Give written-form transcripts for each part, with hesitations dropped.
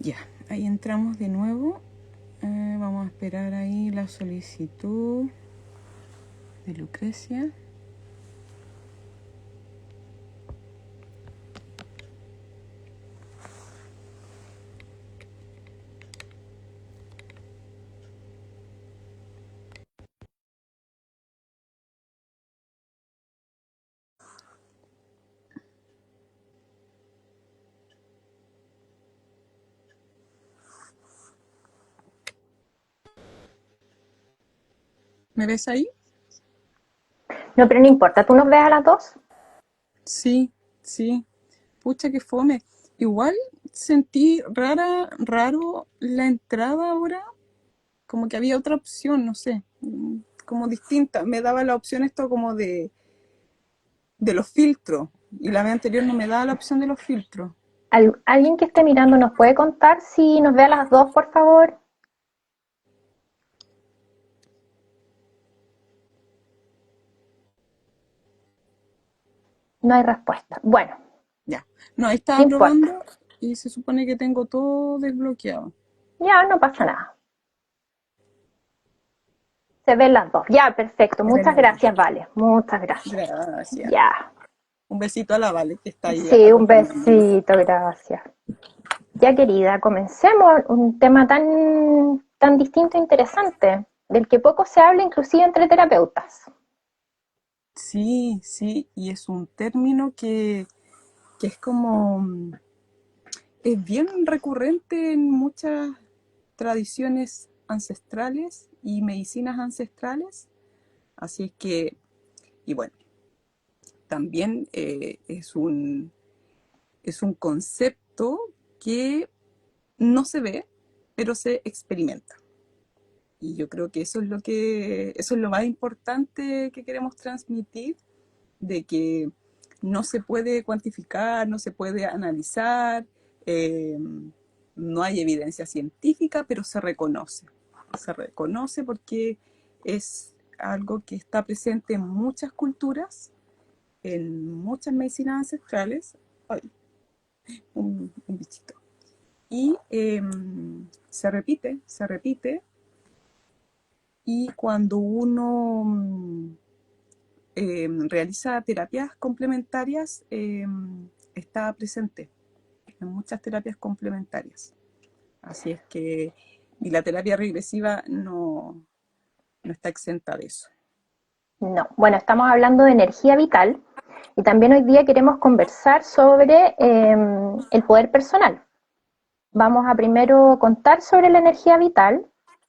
Ya, ahí entramos de nuevo. Vamos a esperar ahí la solicitud de Lucrecia. ¿Me ves ahí? No, pero no importa, ¿tú nos ves a las dos? Sí, sí. Pucha, que fome. Igual sentí raro la entrada ahora. Como que había otra opción, no sé. Como distinta. Me daba la opción esto como de los filtros. Y la vez anterior no me daba la opción de los filtros. ¿Alguien que esté mirando nos puede contar si nos ve a las dos, por favor? No hay respuesta. Bueno, Ya. No, ahí no estaba importa. probando y se supone que tengo todo desbloqueado. Ya, no pasa nada. Se ven las dos. Ya, perfecto. Se ven Muchas las dos. gracias, Vale. Muchas gracias. Gracias. Ya. Un besito a la Vale que está ahí Sí, un acompañándonos. besito, gracias. Ya, querida, comencemos. Un tema tan distinto e interesante, del que poco se habla inclusive entre terapeutas. Sí, sí, y es un término que es como, es bien recurrente en muchas tradiciones ancestrales y medicinas ancestrales. Así es que, y bueno, también es un concepto que no se ve, pero se experimenta. Y yo creo que eso es lo más importante que queremos transmitir, de que no se puede cuantificar, no se puede analizar, eh, no hay evidencia científica, pero se reconoce. Se reconoce porque es algo que está presente en muchas culturas, en muchas medicinas ancestrales. Ay, un bichito. Y se repite, y cuando uno realiza terapias complementarias, está presente en muchas terapias complementarias. Así es que, y la terapia regresiva no está exenta de eso. No, bueno, estamos hablando de energía vital y también hoy día queremos conversar sobre el poder personal. Vamos a primero contar sobre la energía vital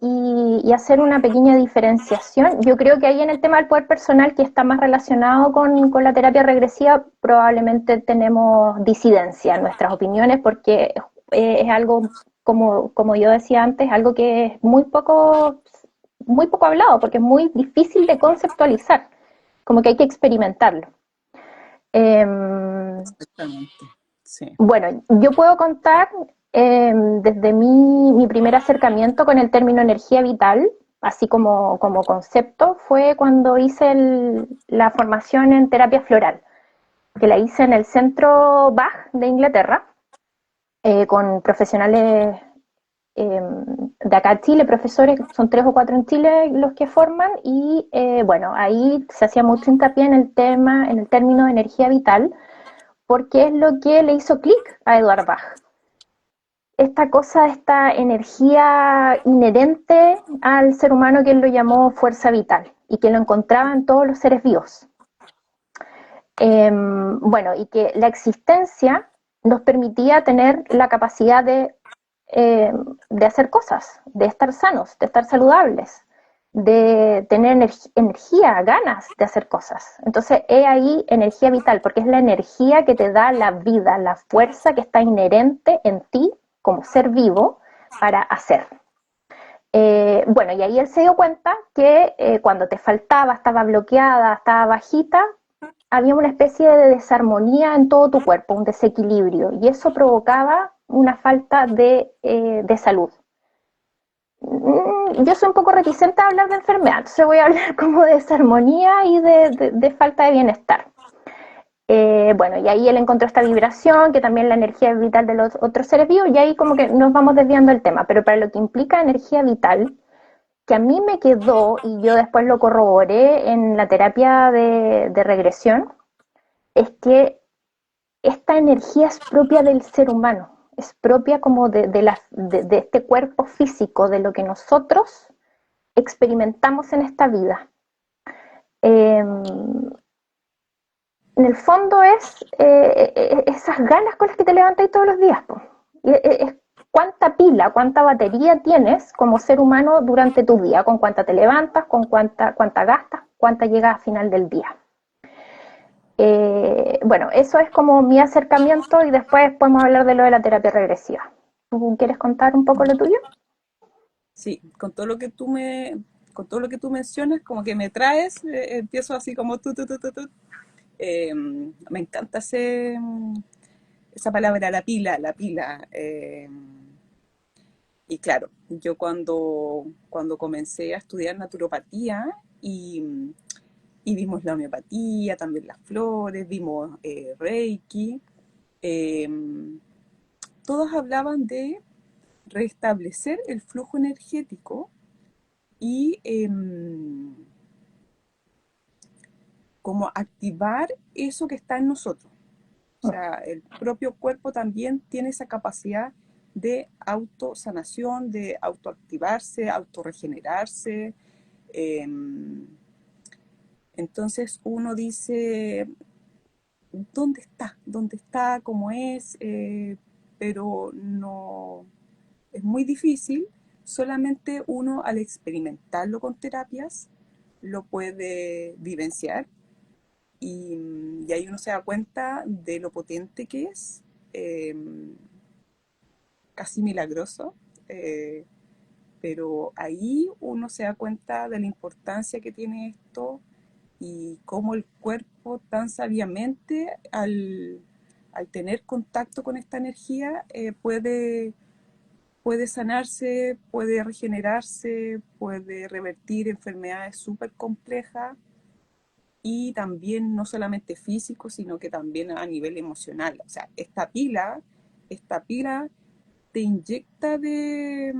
y hacer una pequeña diferenciación. Yo creo que ahí en el tema del poder personal, que está más relacionado con la terapia regresiva, probablemente tenemos disidencia en nuestras opiniones porque es algo, como yo decía antes, algo que es muy poco hablado porque es muy difícil de conceptualizar, como que hay que experimentarlo. Eh, Exactamente, sí. bueno, yo puedo contar desde mi primer acercamiento con el término energía vital, así como concepto, fue cuando hice la formación en terapia floral, que la hice en el centro Bach de Inglaterra, con profesionales de acá a Chile, profesores, son 3 o 4 en Chile los que forman, y bueno, ahí se hacía mucho hincapié en el tema, en el término de energía vital, porque es lo que le hizo clic a Eduard Bach. Esta cosa, esta energía inherente al ser humano que él lo llamó fuerza vital y que lo encontraba en todos los seres vivos. Bueno, y que la existencia nos permitía tener la capacidad de hacer cosas, de estar sanos, de estar saludables, de tener energía, ganas de hacer cosas. Entonces, he ahí energía vital, porque es la energía que te da la vida, la fuerza que está inherente en ti como ser vivo para hacer. Bueno, y ahí él se dio cuenta que cuando te faltaba, estaba bloqueada, estaba bajita, había una especie de desarmonía en todo tu cuerpo, un desequilibrio, y eso provocaba una falta de salud. Yo soy un poco reticente a hablar de enfermedad, entonces voy a hablar como de desarmonía y de falta de bienestar. Bueno, y ahí él encontró esta vibración, que también la energía es vital de los otros seres vivos, y ahí como que nos vamos desviando del tema, pero para lo que implica energía vital, que a mí me quedó, y yo después lo corroboré en la terapia de regresión, es que esta energía es propia del ser humano, es propia como de este cuerpo físico, de lo que nosotros experimentamos en esta vida. En el fondo es esas ganas con las que te levantas todos los días. Po. Es cuánta pila, cuánta batería tienes como ser humano durante tu día, con cuánta te levantas, con cuánta gastas, cuánta llega a final del día. Bueno, eso es como mi acercamiento y después podemos hablar de lo de la terapia regresiva. ¿Tú quieres contar un poco lo tuyo? Sí, con todo lo que tú mencionas, como que me traes, empiezo así como tú. Me encanta esa palabra, la pila. Y claro, yo cuando comencé a estudiar naturopatía y, y vimos la homeopatía, también las flores, vimos Reiki, eh, todos hablaban de restablecer el flujo energético y como activar eso que está en nosotros. O sea, el propio cuerpo también tiene esa capacidad de autosanación, de autoactivarse, autorregenerarse. Eh, entonces uno dice, ¿dónde está? ¿Dónde está? ¿Cómo es? Pero no, es muy difícil. Solamente uno al experimentarlo con terapias lo puede vivenciar y ahí uno se da cuenta de lo potente que es, eh, casi milagroso, eh, pero ahí uno se da cuenta de la importancia que tiene esto y cómo el cuerpo tan sabiamente al tener contacto con esta energía puede sanarse, puede regenerarse, puede revertir enfermedades súper complejas y también no solamente físico, sino que también a nivel emocional. O sea, esta pila te inyecta te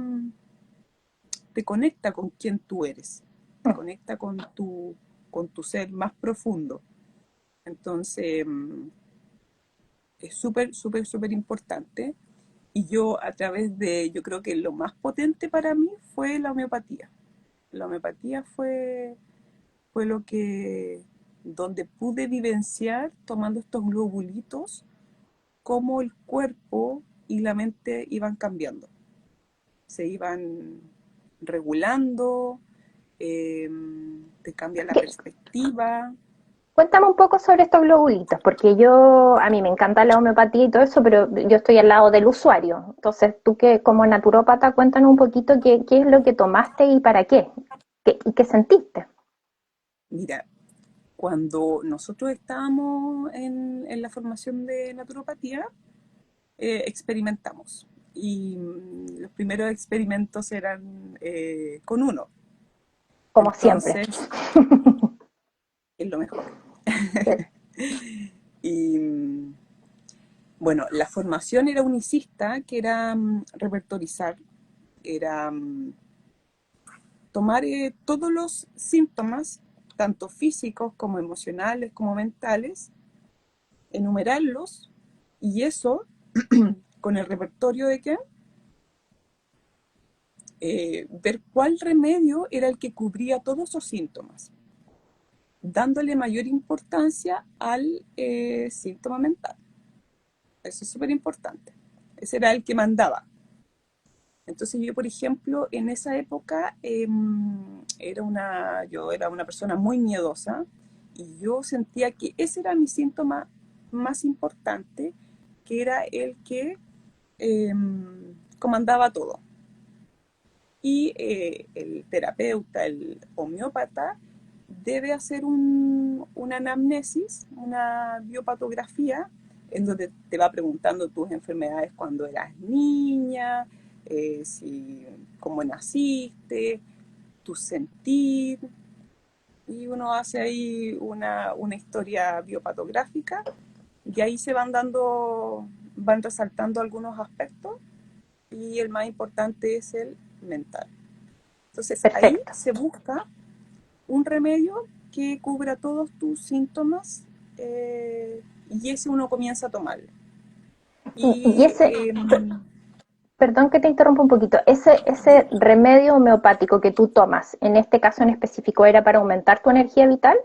conecta con quien tú eres, te conecta con tu ser más profundo. Entonces, es súper importante. Y yo a través yo creo que lo más potente para mí fue la homeopatía. La homeopatía fue donde pude vivenciar, tomando estos globulitos, cómo el cuerpo y la mente iban cambiando, se iban regulando, eh, te cambia la ¿Qué? perspectiva. Cuéntame un poco sobre estos globulitos, porque a mí me encanta la homeopatía y todo eso, pero yo estoy al lado del usuario. Entonces, tú que como naturópata, cuéntanos un poquito qué es lo que tomaste y para qué, y qué sentiste. Mira, cuando nosotros estábamos en la formación de naturopatía, experimentamos. Y los primeros experimentos eran con uno. Como siempre. Entonces, es lo mejor. Y bueno, la formación era unicista, que era repertorizar, era tomar todos los síntomas, tanto físicos como emocionales como mentales, enumerarlos y eso con el repertorio de qué, ver cuál remedio era el que cubría todos esos síntomas, dándole mayor importancia al síntoma mental. Eso es súper importante. Ese era el que mandaba. Entonces yo, por ejemplo, en esa época yo era una persona muy miedosa y yo sentía que ese era mi síntoma más importante, que era el que comandaba todo. Y el terapeuta, el homeópata, debe hacer una anamnesis, una biopatografía, en donde te va preguntando tus enfermedades cuando eras niña, cómo naciste, tu sentir, y uno hace ahí una historia biopatográfica y ahí se van resaltando algunos aspectos y el más importante es el mental. Entonces ahí Perfecto. se busca un remedio que cubra todos tus síntomas y ese uno comienza a tomarlo. Y Y ese, perdón que te interrumpa un poquito, ese remedio homeopático que tú tomas, en este caso en específico, ¿era para aumentar tu energía vital?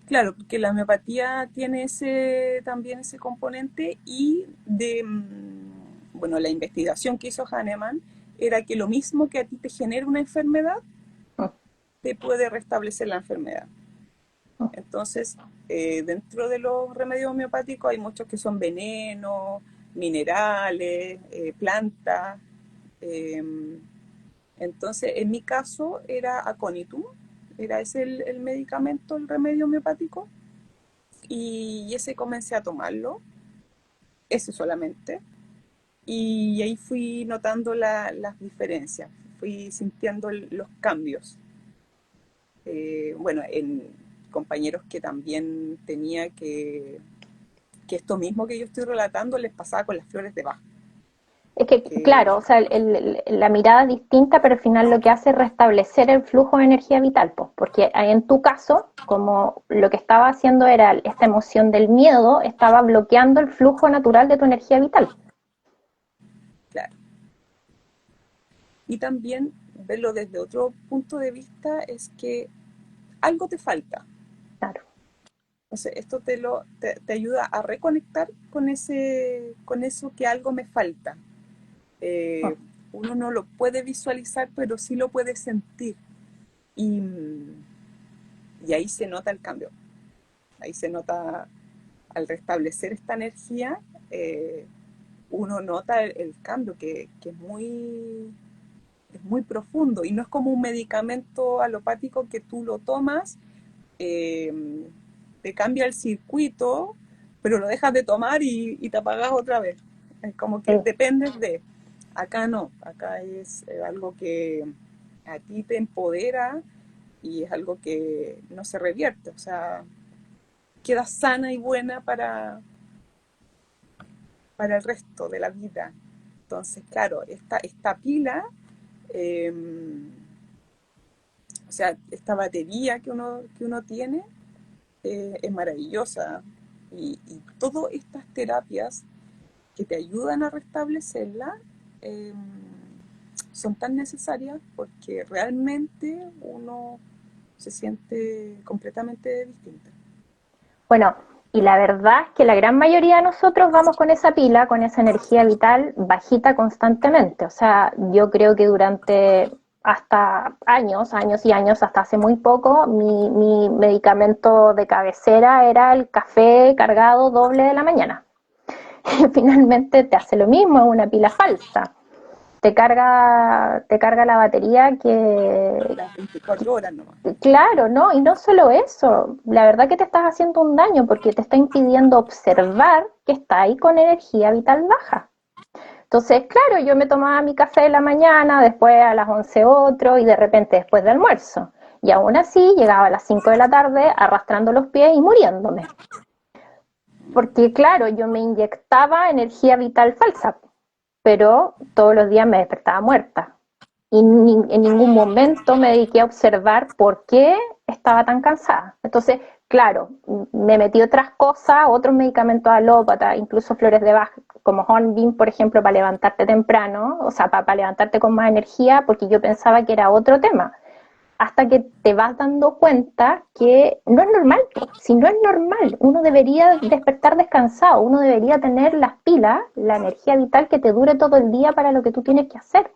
claro, porque la homeopatía tiene también ese componente y bueno, la investigación que hizo Hahnemann era que lo mismo que a ti te genera una enfermedad, te puede restablecer la enfermedad. Entonces, dentro de los remedios homeopáticos hay muchos que son venenos, minerales, plantas. eh, entonces, en mi caso era aconitum, era ese el medicamento, el remedio homeopático, y ese comencé a tomarlo, ese solamente, y ahí fui notando las diferencias, fui sintiendo los cambios. Bueno, en compañeros que también tenía que esto mismo que yo estoy relatando les pasaba con las flores de Bach. Es que, claro, Que, o sea, la mirada es distinta, pero al final lo que hace es restablecer el flujo de energía vital, pues, porque en tu caso, como lo que estaba haciendo era esta emoción del miedo, estaba bloqueando el flujo natural de tu energía vital. claro. Y también verlo desde otro punto de vista es que algo te falta. Claro. Entonces, esto te ayuda a reconectar con eso que algo me falta. Eh, uno no lo puede visualizar, pero sí lo puede sentir. Y, y ahí se nota el cambio. Ahí se nota, al restablecer esta energía, uno nota el cambio que es muy profundo y no es como un medicamento alopático que tú lo tomas, eh, te cambia el circuito, pero lo dejas de tomar y te apagas otra vez. Es como que Sí. dependes de. Acá no, acá es algo que a ti te empodera y es algo que no se revierte, o sea, queda sana y buena para el resto de la vida. Entonces, claro, esta pila, eh, o sea, esta batería que uno tiene, es maravillosa. Y todas estas terapias que te ayudan a restablecerla eh, son tan necesarias porque realmente uno se siente completamente distinta. Bueno, y la verdad es que la gran mayoría de nosotros vamos con esa pila, con esa energía vital bajita constantemente. O sea, yo creo que durante hasta años, años y años, hasta hace muy poco, mi medicamento de cabecera era el café cargado doble de la mañana. Y finalmente te hace lo mismo, es una pila falsa. Te carga la batería Las 24 horas nomás. claro, ¿no? Y no solo eso, la verdad que te estás haciendo un daño porque te está impidiendo observar que está ahí con energía vital baja. Entonces, claro, yo me tomaba mi café en la mañana, después a las 11 otro y de repente después de almuerzo. Y aún así llegaba a las 5 de la tarde arrastrando los pies y muriéndome. Porque claro, yo me inyectaba energía vital falsa, pero todos los días me despertaba muerta y en ningún momento me dediqué a observar por qué estaba tan cansada. Entonces, claro, me metí otras cosas, otros medicamentos alópatas, incluso flores de Bach, como Hornbeam, por ejemplo, para levantarte temprano, o sea, para levantarte con más energía, porque yo pensaba que era otro tema. Hasta que te vas dando cuenta que no es normal, si no es normal, uno debería despertar descansado, uno debería tener las pilas, la energía vital que te dure todo el día para lo que tú tienes que hacer.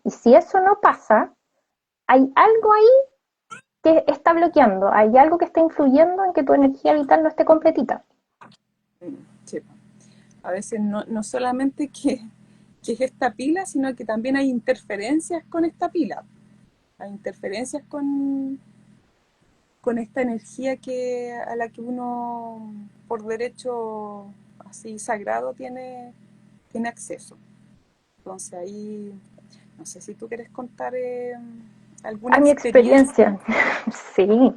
Y si eso no pasa, hay algo ahí que está bloqueando, hay algo que está influyendo en que tu energía vital no esté completita. Sí. A veces no solamente que es esta pila, sino que también hay interferencias con esta pila. Hay interferencias con esta energía a la que uno, por derecho así sagrado, tiene acceso. Entonces ahí, no sé si tú quieres contar ¿Alguna A mi experiencia? experiencia, sí.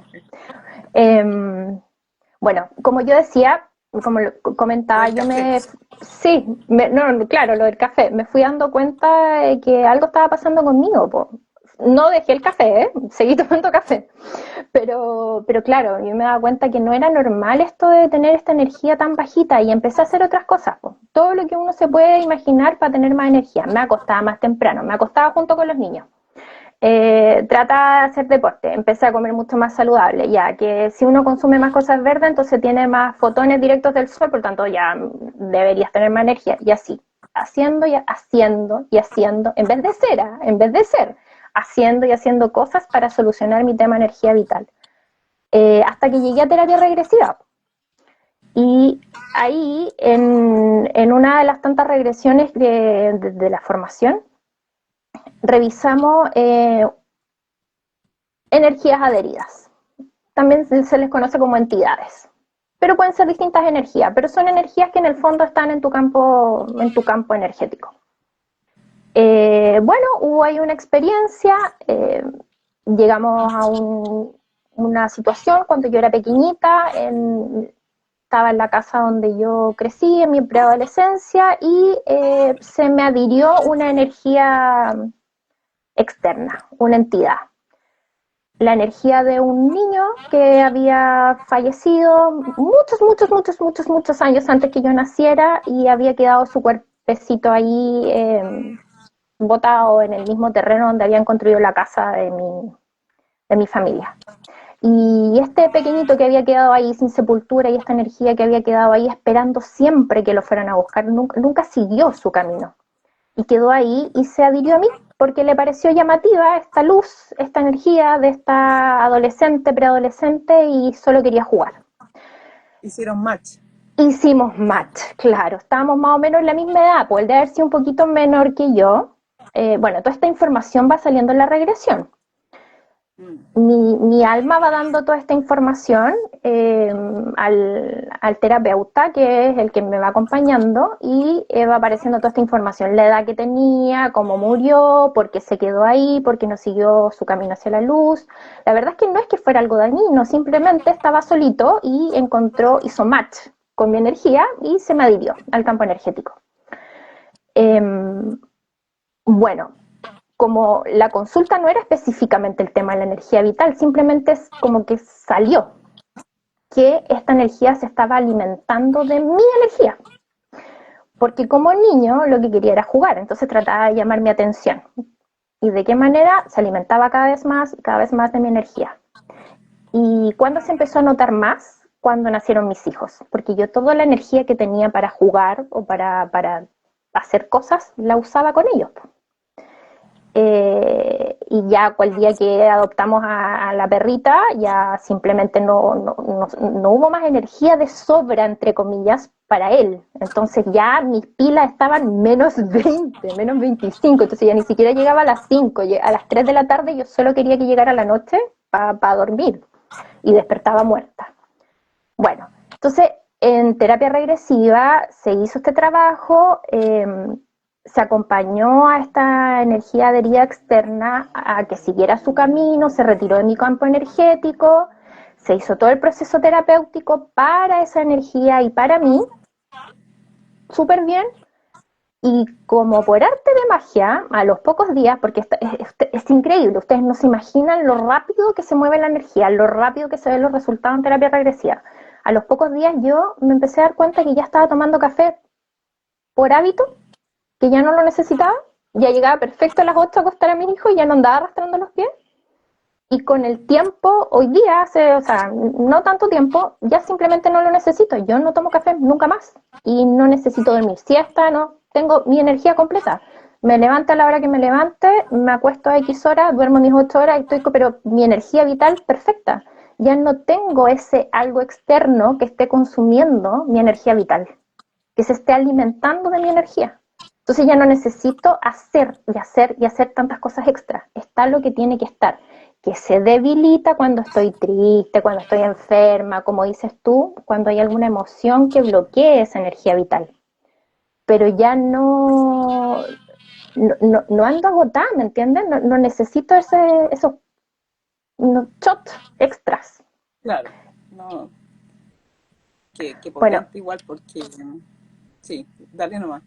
Eh, bueno, como yo decía, como Lo comentaba, del café. sí, no, claro, lo del café, me fui dando cuenta de que algo estaba pasando conmigo, po. No dejé el café, ¿eh? Seguí tomando café, pero claro, yo me daba cuenta que no era normal esto de tener esta energía tan bajita y empecé a hacer otras cosas, po. Todo lo que uno se puede imaginar para tener más energía. Me acostaba más temprano, me acostaba junto con los niños. Trata de hacer deporte, empecé a comer mucho más saludable, ya que si uno consume más cosas verdes, entonces tiene más fotones directos del sol, por lo tanto ya deberías tener más energía, y así, haciendo y haciendo y haciendo, en vez de ser, haciendo y haciendo cosas para solucionar mi tema energía vital, hasta que llegué a terapia regresiva. Y ahí, en una de las tantas regresiones de la formación, revisamos energías adheridas. También se les conoce como entidades. Pero pueden ser distintas energías, pero son energías que en el fondo están en tu campo energético. Bueno, hubo ahí una experiencia, llegamos a una situación cuando yo era pequeñita, estaba en la casa donde yo crecí en mi preadolescencia y se me adhirió una energía externa, una entidad, la energía de un niño que había fallecido muchos años antes que yo naciera y había quedado su cuerpecito ahí botado en el mismo terreno donde habían construido la casa de mi familia. Y este pequeñito que había quedado ahí sin sepultura y esta energía que había quedado ahí esperando siempre que lo fueran a buscar, nunca siguió su camino y quedó ahí y se adhirió a mí porque le pareció llamativa esta luz, esta energía de esta adolescente, preadolescente y solo quería jugar. Hicieron match. Hicimos match, claro, estábamos más o menos en la misma edad, pues él de haber sido un poquito menor que yo. Bueno, toda esta información va saliendo en la regresión. Mm. Mi alma va dando toda esta información al terapeuta, que es el que me va acompañando, y va apareciendo toda esta información, la edad que tenía, cómo murió, por qué se quedó ahí, por qué no siguió su camino hacia la luz. La verdad es que no es que fuera algo dañino, simplemente estaba solito y hizo match con mi energía y se me adhirió al campo energético. Eh, bueno, como la consulta no era específicamente el tema de la energía vital, simplemente es como que salió que esta energía se estaba alimentando de mi energía. Porque como niño lo que quería era jugar, entonces trataba de llamar mi atención. ¿Y de qué manera? Se alimentaba cada vez más de mi energía. ¿Y cuándo se empezó a notar más? Cuando nacieron mis hijos. Porque yo toda la energía que tenía para jugar o para hacer cosas la usaba con ellos. Y ya cual día que adoptamos a la perrita, ya simplemente no hubo más energía de sobra, entre comillas, para él. Entonces ya mis pilas estaban menos 20, menos 25, entonces ya ni siquiera llegaba a las 5, a las 3 de la tarde yo solo quería que llegara la noche para dormir y despertaba muerta. Bueno, entonces en terapia regresiva se hizo este trabajo, se acompañó a esta energía adherida externa a que siguiera su camino, se retiró de mi campo energético, se hizo todo el proceso terapéutico para esa energía y para mí, súper bien. Y como por arte de magia, a los pocos días, porque es increíble, ustedes no se imaginan lo rápido que se mueve la energía, lo rápido que se ven los resultados en terapia regresiva. A los pocos días yo me empecé a dar cuenta que ya estaba tomando café por hábito, que ya no lo necesitaba, ya llegaba perfecto a las 8 a acostar a mis hijos y ya no andaba arrastrando los pies. Y con el tiempo, hoy día, o sea, no tanto tiempo, ya simplemente no lo necesito. Yo no tomo café nunca más. Y no necesito dormir siesta, no. Tengo mi energía completa. Me levanto a la hora que me levante, me acuesto a X horas, duermo mis 8 horas, y estoy, pero mi energía vital perfecta. Ya no tengo ese algo externo que esté consumiendo mi energía vital, que se esté alimentando de mi energía. Entonces ya no necesito hacer tantas cosas extras. Está lo que tiene que estar, que se debilita cuando estoy triste, cuando estoy enferma, como dices tú, cuando hay alguna emoción que bloquee esa energía vital. Pero ya no, no ando agotada, ¿me entiendes? No necesito esos shots extras. Claro, no, qué Bueno, potente igual porque, sí, dale nomás.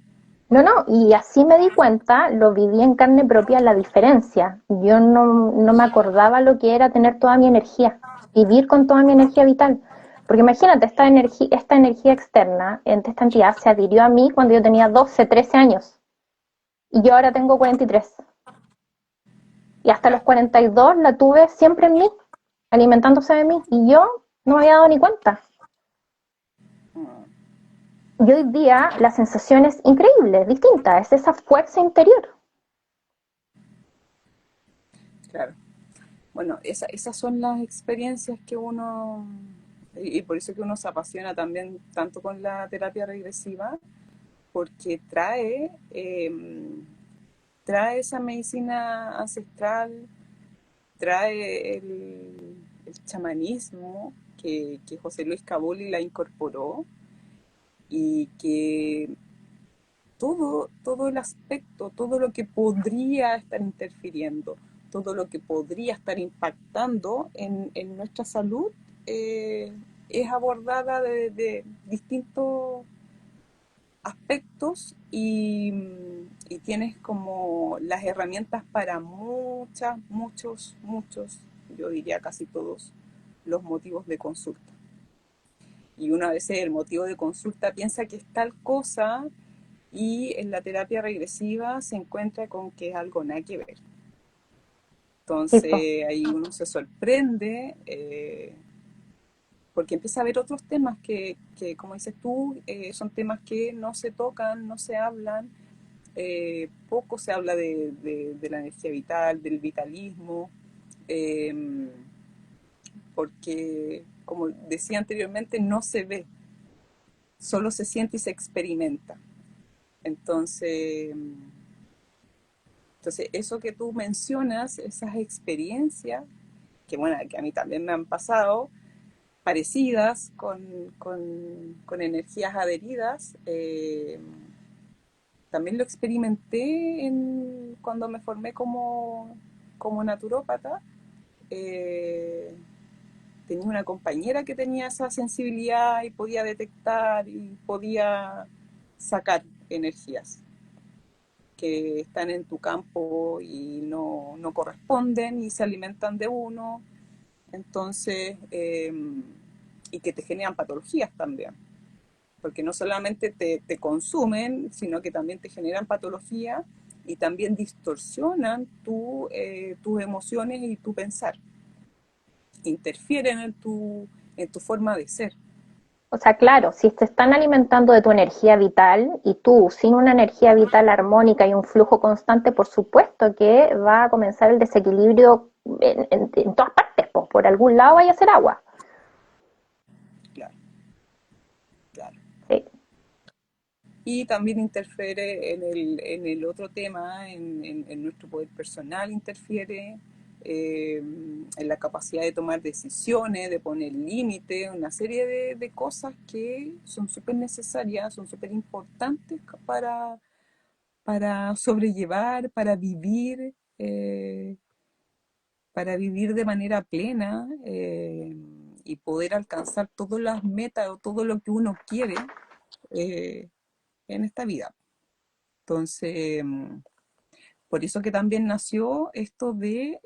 no, y así me di cuenta, lo viví en carne propia la diferencia. Yo no me acordaba lo que era tener toda mi energía, vivir con toda mi energía vital. Porque imagínate, esta energía externa, esta entidad, se adhirió a mí cuando yo tenía 12, 13 años. Y yo ahora tengo 43. Y hasta los Claro. 42 la tuve siempre en mí, alimentándose de mí. Y yo no me había dado ni cuenta. Mm, Y hoy día la sensación es increíble, distinta, es esa fuerza interior. claro. Bueno, esas son las experiencias que uno, y por eso que uno se apasiona también tanto con la terapia regresiva, porque trae esa medicina ancestral, trae el chamanismo que José Luis Caboli la incorporó y que todo el aspecto, todo lo que podría estar interfiriendo, todo lo que podría estar impactando en nuestra salud, eh, es abordada de distintos aspectos y tienes como las herramientas para muchos, yo diría casi todos, los motivos de consulta. Y una vez el motivo de consulta piensa que es tal cosa y en la terapia regresiva se encuentra con que es algo nada que ver. Tipo, Entonces ahí uno se sorprende porque empieza a ver otros temas que como dices tú, son temas que no se tocan, no se hablan, poco se habla de la energía vital, del vitalismo, eh, porque como decía anteriormente, no se ve, solo se siente y se experimenta. Entonces, Entonces, eso que tú mencionas, esas experiencias, que bueno, que a mí también me han pasado, parecidas con energías adheridas, también lo experimenté cuando me formé como naturópata. Eh, Tenía una compañera que tenía esa sensibilidad y podía detectar y podía sacar energías que están en tu campo y no corresponden y se alimentan de uno, entonces, y que te generan patologías también, porque no solamente te consumen, sino que también te generan patología y también distorsionan tus emociones y tu pensar, interfieren en tu forma de ser. o sea, claro, si te están alimentando de tu energía vital y tú sin una energía vital armónica y un flujo constante, por supuesto que va a comenzar el desequilibrio en todas partes, pues por algún lado vaya a ser agua. Claro, claro. Sí. Y también interfiere en el otro tema, en nuestro poder personal interfiere, en la capacidad de tomar decisiones, de poner límites, una serie de cosas que son súper necesarias, son súper importantes para sobrellevar, para vivir de manera plena, y poder alcanzar todas las metas o todo lo que uno quiere, eh, en esta vida. Entonces, por eso que también nació esto de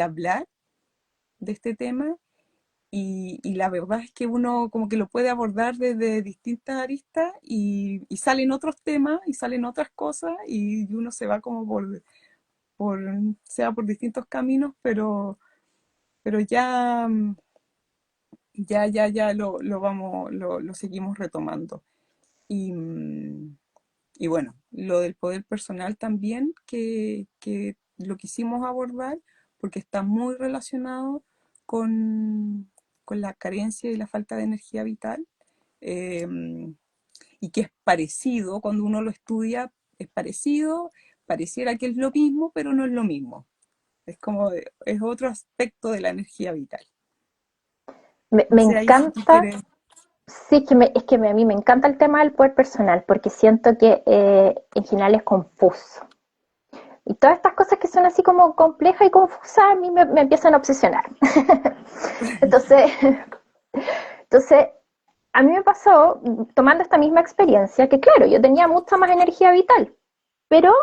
hablar de este tema y la verdad es que uno como que lo puede abordar desde distintas aristas y salen otros temas y salen otras cosas y uno se va como por sea por distintos caminos, pero ya lo seguimos retomando. Y, y bueno, lo del poder personal también, que lo quisimos abordar porque está muy relacionado con la carencia y la falta de energía vital, eh, y que es parecido, cuando uno lo estudia, es parecido, pareciera que es lo mismo, pero no es lo mismo. Es otro aspecto de la energía vital. Me No sé ahí si tú encanta, quieres. Sí, a mí me encanta el tema del poder personal porque siento que en general es confuso. Y todas estas cosas que son así como complejas y confusas a mí me empiezan a obsesionar. Entonces, entonces, a mí me pasó, tomando esta misma experiencia, que claro, yo tenía mucha más energía vital, pero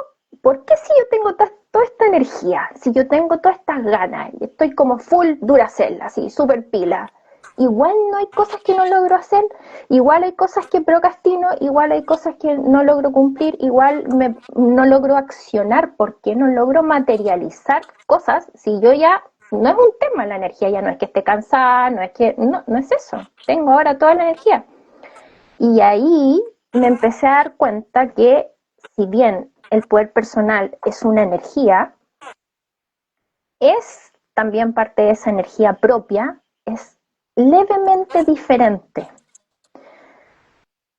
¿por qué si yo tengo toda esta energía, si yo tengo todas estas ganas, y estoy como full Duracell, así, super pila, igual no hay cosas que no logro hacer, igual hay cosas que procrastino, igual hay cosas que no logro cumplir, no logro accionar, ¿por qué no logro materializar cosas si yo ya no es un tema la energía, ya no es que esté cansada, no es eso, tengo ahora toda la energía. Y ahí me empecé a dar cuenta que si bien el poder personal es una energía, es también parte de esa energía propia, es levemente diferente.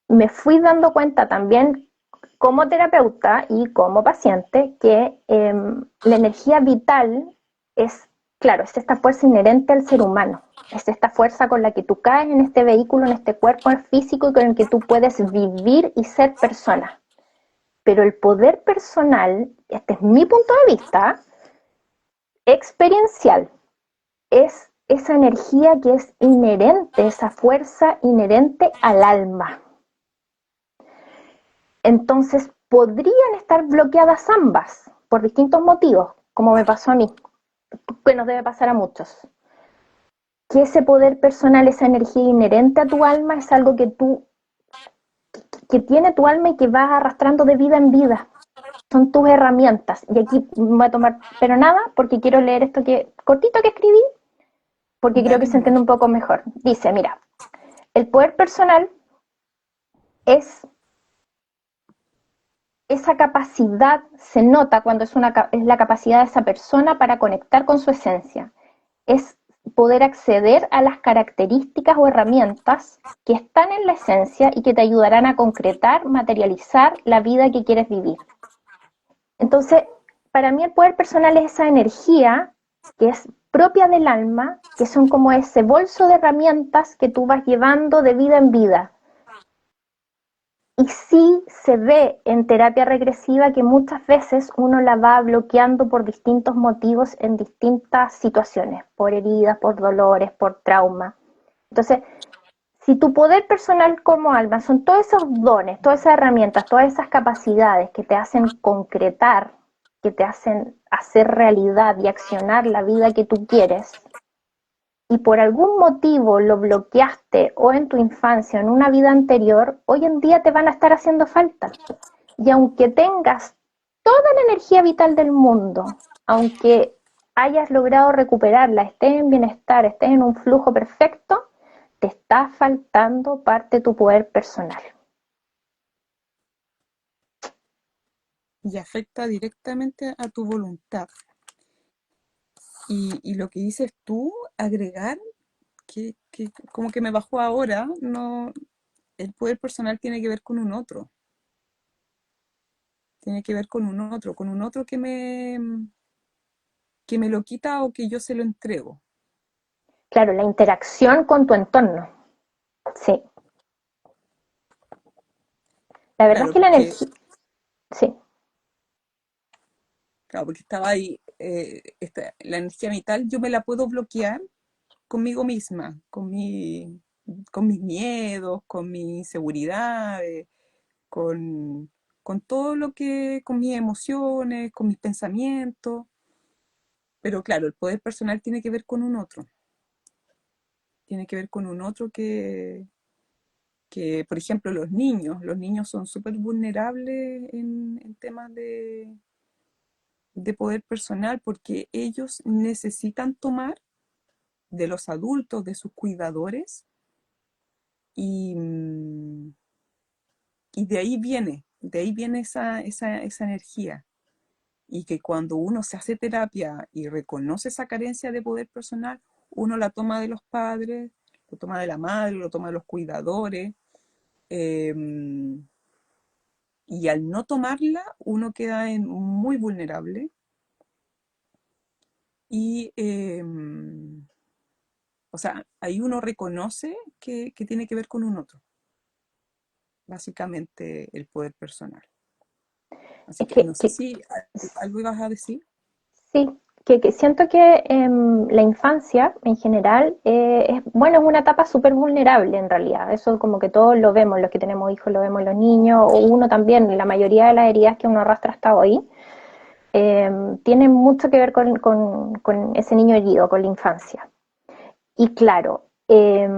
Me fui dando cuenta también como terapeuta y como paciente que la energía vital es, claro, es esta fuerza inherente al ser humano, es esta fuerza con la que tú caes en este vehículo, en este cuerpo físico y con el que tú puedes vivir y ser persona. Pero el poder personal, este es mi punto de vista, experiencial, es esa energía que es inherente, esa fuerza inherente al alma. Entonces, podrían estar bloqueadas ambas por distintos motivos, como me pasó a mí, que nos debe pasar a muchos. Que ese poder personal, esa energía inherente a tu alma es algo que tiene tu alma y que vas arrastrando de vida en vida. Son tus herramientas. Y aquí me voy a tomar, pero nada, porque quiero leer esto que cortito que escribí, porque creo que Dale se nomás. entiende un poco mejor. Dice, mira, el poder personal es esa capacidad, se nota cuando es la capacidad de esa persona para conectar con su esencia. Es poder acceder a las características o herramientas que están en la esencia y que te ayudarán a concretar, materializar la vida que quieres vivir. Entonces, para mí el poder personal es esa energía que es propia del alma, que son como ese bolso de herramientas que tú vas llevando de vida en vida. Y sí se ve en terapia regresiva que muchas veces uno la va bloqueando por distintos motivos en distintas situaciones, por heridas, por dolores, por trauma. Entonces, si tu poder personal como alma son todos esos dones, todas esas herramientas, todas esas capacidades que te hacen concretar, que te hacen hacer realidad y accionar la vida que tú quieres, y por algún motivo lo bloqueaste o en tu infancia o en una vida anterior, hoy en día te van a estar haciendo falta. Y aunque tengas toda la energía vital del mundo, aunque hayas logrado recuperarla, estés en bienestar, estés en un flujo perfecto, te está faltando parte de tu poder personal. Y afecta directamente a tu voluntad. Y lo que dices tú, agregar, que como que me bajó ahora, no, el poder personal tiene que ver con un otro. Tiene que ver con un otro que me lo quita o que yo se lo entrego. Claro, la interacción con tu entorno. Sí. La verdad es Claro, que la energía... Sí. porque estaba ahí, la energía vital, yo me la puedo bloquear conmigo misma, con mis miedos, con mis inseguridades, con, con todo lo que, con mis emociones, con mis pensamientos. Pero claro, el poder personal tiene que ver con un otro. Tiene que ver con un otro por ejemplo, los niños son súper vulnerables en temas de poder personal porque ellos necesitan tomar de los adultos, de sus cuidadores, y, y de ahí viene esa energía. Y que cuando uno se hace terapia y reconoce esa carencia de poder personal, uno la toma de los padres, lo toma de la madre, lo toma de los cuidadores, eh, y al no tomarla, uno queda muy vulnerable y O sea, ahí uno reconoce que tiene que ver con un otro, básicamente el poder personal. Así Es que no sé si algo ibas a decir. sí, que siento que la infancia en general bueno, es una etapa súper vulnerable en realidad. Eso como que todos lo vemos, los que tenemos hijos lo vemos los niños, o uno también, la mayoría de las heridas que uno arrastra hasta hoy, tienen mucho que ver con ese niño herido, con la infancia. Y claro, es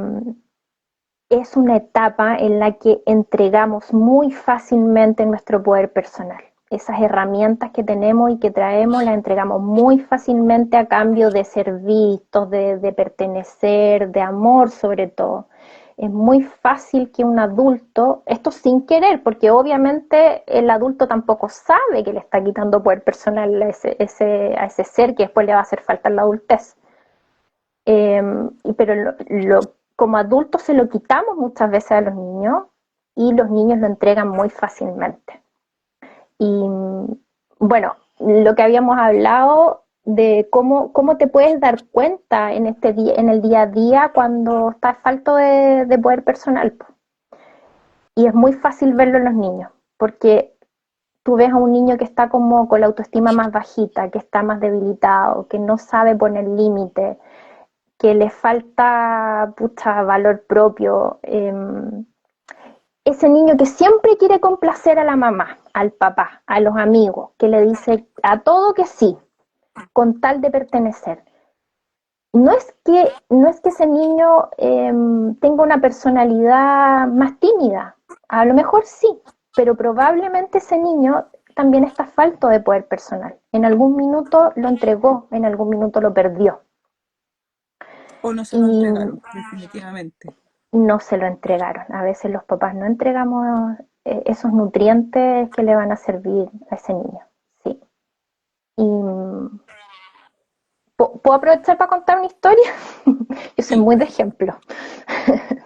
una etapa en la que entregamos muy fácilmente nuestro poder personal. Esas herramientas que tenemos y que traemos las entregamos muy fácilmente a cambio de ser vistos, de pertenecer, de amor sobre todo. Es muy fácil que un adulto, esto sin querer, porque obviamente el adulto tampoco sabe que le está quitando poder personal a ese ser que después le va a hacer falta en la adultez. Eh, pero como adultos se lo quitamos muchas veces a los niños y los niños lo entregan muy fácilmente. Y bueno, lo que habíamos hablado de cómo te puedes dar cuenta en el día a día cuando estás falto de poder personal. Y es muy fácil verlo en los niños, porque tú ves a un niño que está como con la autoestima más bajita, que está más debilitado, que no sabe poner límites, que le falta pucha, valor propio. Ese niño que siempre quiere complacer a la mamá, al papá, a los amigos, que le dice a todo que sí, con tal de pertenecer. No es que ese niño tenga una personalidad más tímida, a lo mejor sí, pero probablemente ese niño también está falto de poder personal. En algún minuto lo entregó, en algún minuto lo perdió. O no se lo Y entregaron, definitivamente. no se lo entregaron. A veces los papás no entregamos esos nutrientes que le van a servir a ese niño. Sí. Y ¿puedo aprovechar para contar una historia? Yo soy Sí, muy de ejemplo.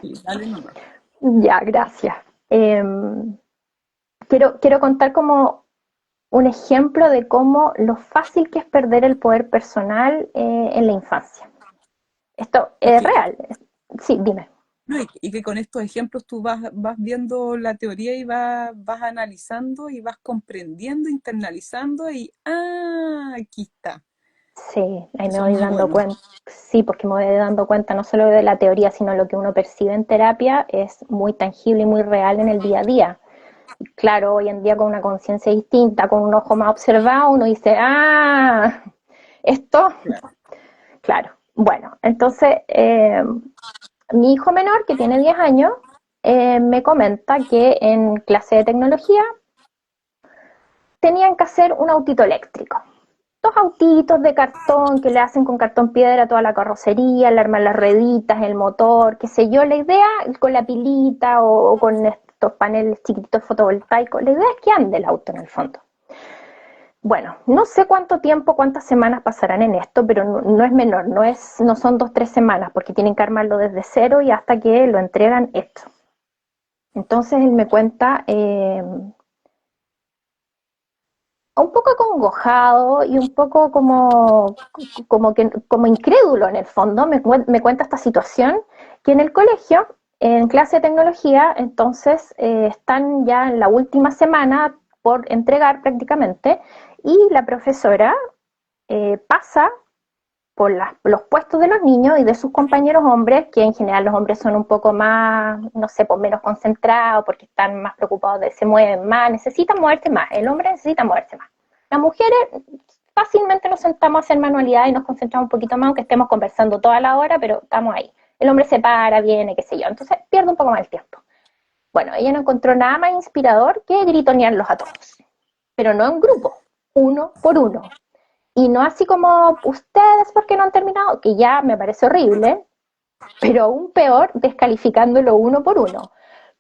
sí, dale nomás. Ya, gracias. Eh, quiero contar como un ejemplo de cómo lo fácil que es perder el poder personal en la infancia. Esto Y es que, real. Sí, dime. no, y que con estos ejemplos tú vas viendo la teoría y vas analizando y vas comprendiendo, internalizando y, aquí está. Sí, ahí me Eso es voy muy dando bueno. cuenta, sí, porque me voy dando cuenta no solo de la teoría, sino lo que uno percibe en terapia es muy tangible y muy real en el día a día. Claro, hoy en día con una conciencia distinta, con un ojo más observado, uno dice, esto, Claro. claro. Bueno, entonces mi hijo menor, que tiene 10 años, me comenta que en clase de tecnología tenían que hacer un autito eléctrico. Dos autitos de cartón que le hacen con cartón piedra toda la carrocería, le arman las rueditas, el motor, qué sé yo. La idea con la pilita o con estos paneles chiquititos fotovoltaicos, la idea es que ande el auto en el fondo. Bueno, no sé cuánto tiempo, cuántas semanas pasarán en esto, pero no es menor, no son 2, 3 semanas, porque tienen que armarlo desde cero y hasta que lo entregan esto. Entonces él me cuenta un poco acongojado y un poco como incrédulo en el fondo, me cuenta esta situación, que en el colegio, en clase de tecnología, entonces están ya en la última semana por entregar prácticamente, y la profesora pasa por los puestos de los niños y de sus compañeros hombres, que en general los hombres son un poco más, no sé, pues menos concentrados, porque están más preocupados se mueven más, necesitan moverse más, el hombre necesita moverse más. Las mujeres fácilmente nos sentamos a hacer manualidades y nos concentramos un poquito más, aunque estemos conversando toda la hora, pero estamos ahí. El hombre se para, viene, qué sé yo, entonces pierde un poco más el tiempo. Bueno, ella no encontró nada más inspirador que gritonearlos a todos, pero no en grupo, uno por uno. Y no así como ustedes porque no han terminado, que ya me parece horrible, pero aún peor descalificándolo uno por uno.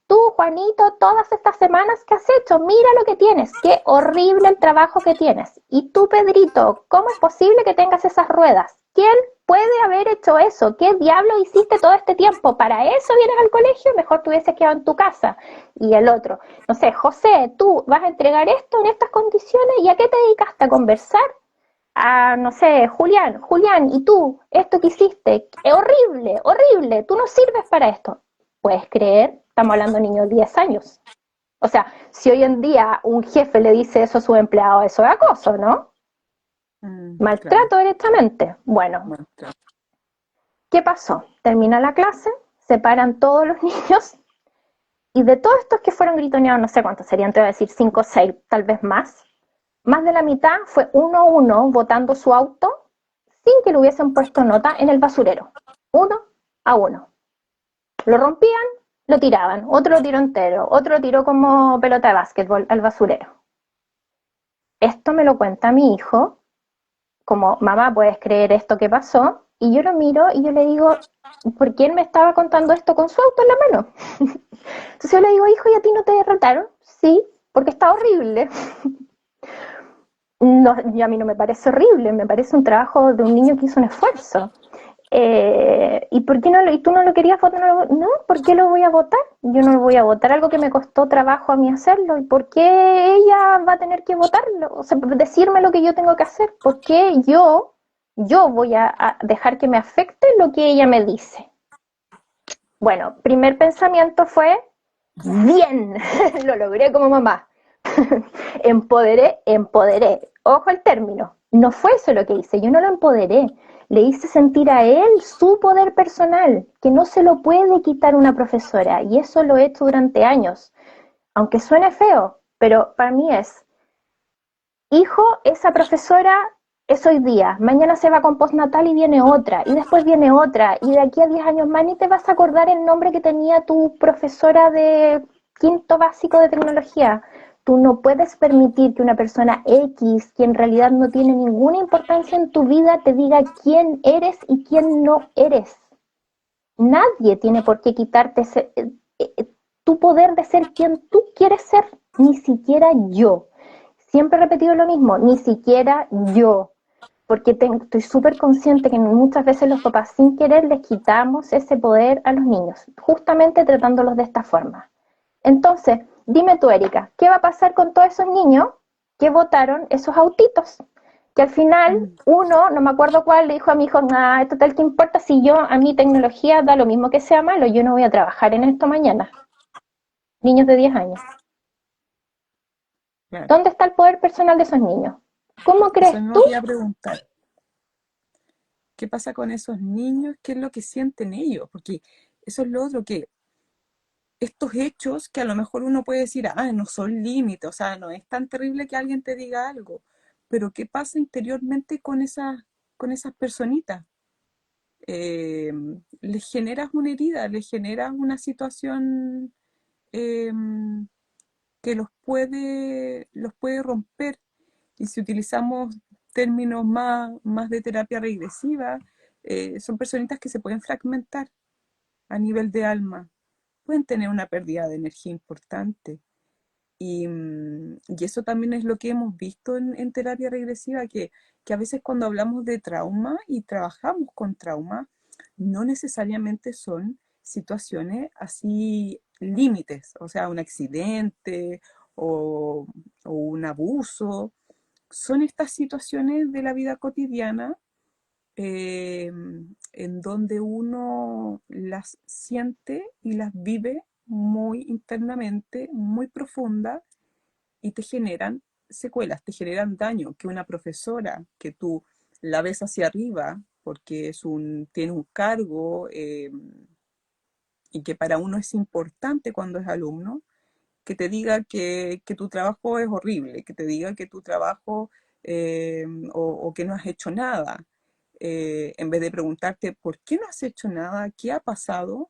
Tú, Juanito, todas estas semanas que has hecho, mira lo que tienes, qué horrible el trabajo que tienes. Y tú, Pedrito, ¿cómo es posible que tengas esas ruedas? ¿Quién puede haber hecho eso? ¿Qué diablo hiciste todo este tiempo? ¿Para eso vienes al colegio? Mejor te hubieses quedado en tu casa. Y el otro, no sé, José, tú vas a entregar esto en estas condiciones y ¿a qué te dedicaste? ¿A conversar? no sé, Julián, Julián, ¿y tú? ¿Esto que hiciste? Es horrible, horrible, tú no sirves para esto. ¿Puedes creer? Estamos hablando de niños de 10 años. O sea, si hoy en día un jefe le dice eso a su empleado, eso es acoso, ¿no? Claro, Maltrato directamente. Bueno, muestra. ¿qué pasó? Termina la clase, se paran todos los niños y de todos estos que fueron gritoneados, no sé cuántos serían, te voy a decir 5 o 6, tal vez más de la mitad fue uno a uno botando su auto sin que le hubiesen puesto nota en el basurero. Uno a uno. Lo rompían, lo tiraban, otro lo tiró entero, otro lo tiró como pelota de básquetbol al basurero. Esto me lo cuenta mi hijo, como, mamá, ¿puedes creer esto que pasó? Y yo lo miro y yo le digo, ¿por qué él me estaba contando esto con su auto en la mano? Entonces yo le digo, hijo, ¿y a ti no te derrotaron? Sí, porque está horrible. No, a mí no me parece horrible, me parece un trabajo de un niño que hizo un esfuerzo. ¿Y por qué no y tú no lo querías votar? No, ¿por qué lo voy a votar? Yo no lo voy a votar algo que me costó trabajo a mí hacerlo. ¿Y por qué ella va a tener que votarlo? O sea, decirme lo que yo tengo que hacer. ¿Por qué yo voy a dejar que me afecte lo que ella me dice? Bueno, primer pensamiento fue, bien, lo logré como mamá. Empoderé, empoderé. Ojo al término. No fue eso lo que hice, yo no lo empoderé. Le hice sentir a él su poder personal, que no se lo puede quitar una profesora. Y eso lo he hecho durante años. Aunque suene feo, pero para mí es, hijo, esa profesora es hoy día. Mañana se va con postnatal y viene otra. Y después viene otra. Y de aquí a 10 años más ni te vas a acordar el nombre que tenía tu profesora de quinto básico de tecnología. Tú no puedes permitir que una persona X, que en realidad no tiene ninguna importancia en tu vida, te diga quién eres y quién no eres. Nadie tiene por qué quitarte tu poder de ser quien tú quieres ser, ni siquiera yo. Siempre he repetido lo mismo, ni siquiera yo, porque estoy súper consciente que muchas veces los papás sin querer les quitamos ese poder a los niños, justamente tratándolos de esta forma. Entonces, dime tú, Erika, ¿qué va a pasar con todos esos niños que votaron esos autitos? Que al final uno, no me acuerdo cuál, le dijo a mi hijo, nah, total, ¿qué importa si yo, a mi tecnología da lo mismo que sea malo, yo no voy a trabajar en esto mañana? Niños de 10 años. Claro. ¿Dónde está el poder personal de esos niños? ¿Cómo Eso crees mismo tú? te iba a preguntar. ¿Qué pasa con esos niños? ¿Qué es lo que sienten ellos? Porque eso es lo otro, que estos hechos que a lo mejor uno puede decir, ah, no son límites, o sea, no es tan terrible que alguien te diga algo, pero ¿qué pasa interiormente con esas personitas? Eh, Les generas una herida, les generas una situación eh, que los puede romper. Y si utilizamos términos más de terapia regresiva, son personitas que se pueden fragmentar a nivel de alma, pueden tener una pérdida de energía importante. Y eso también es lo que hemos visto en terapia regresiva, que a veces cuando hablamos de trauma y trabajamos con trauma, no necesariamente son situaciones así límites, o sea, un accidente o, o un abuso. Son estas situaciones de la vida cotidiana eh, en donde uno las siente y las vive muy internamente, muy profunda, y te generan secuelas, te generan daño. Que una profesora que tú la ves hacia arriba porque tiene un cargo y que para uno es importante cuando es alumno, que te diga que tu trabajo es horrible, que te diga que tu trabajo o que no has hecho nada, en vez de preguntarte por qué no has hecho nada, qué ha pasado,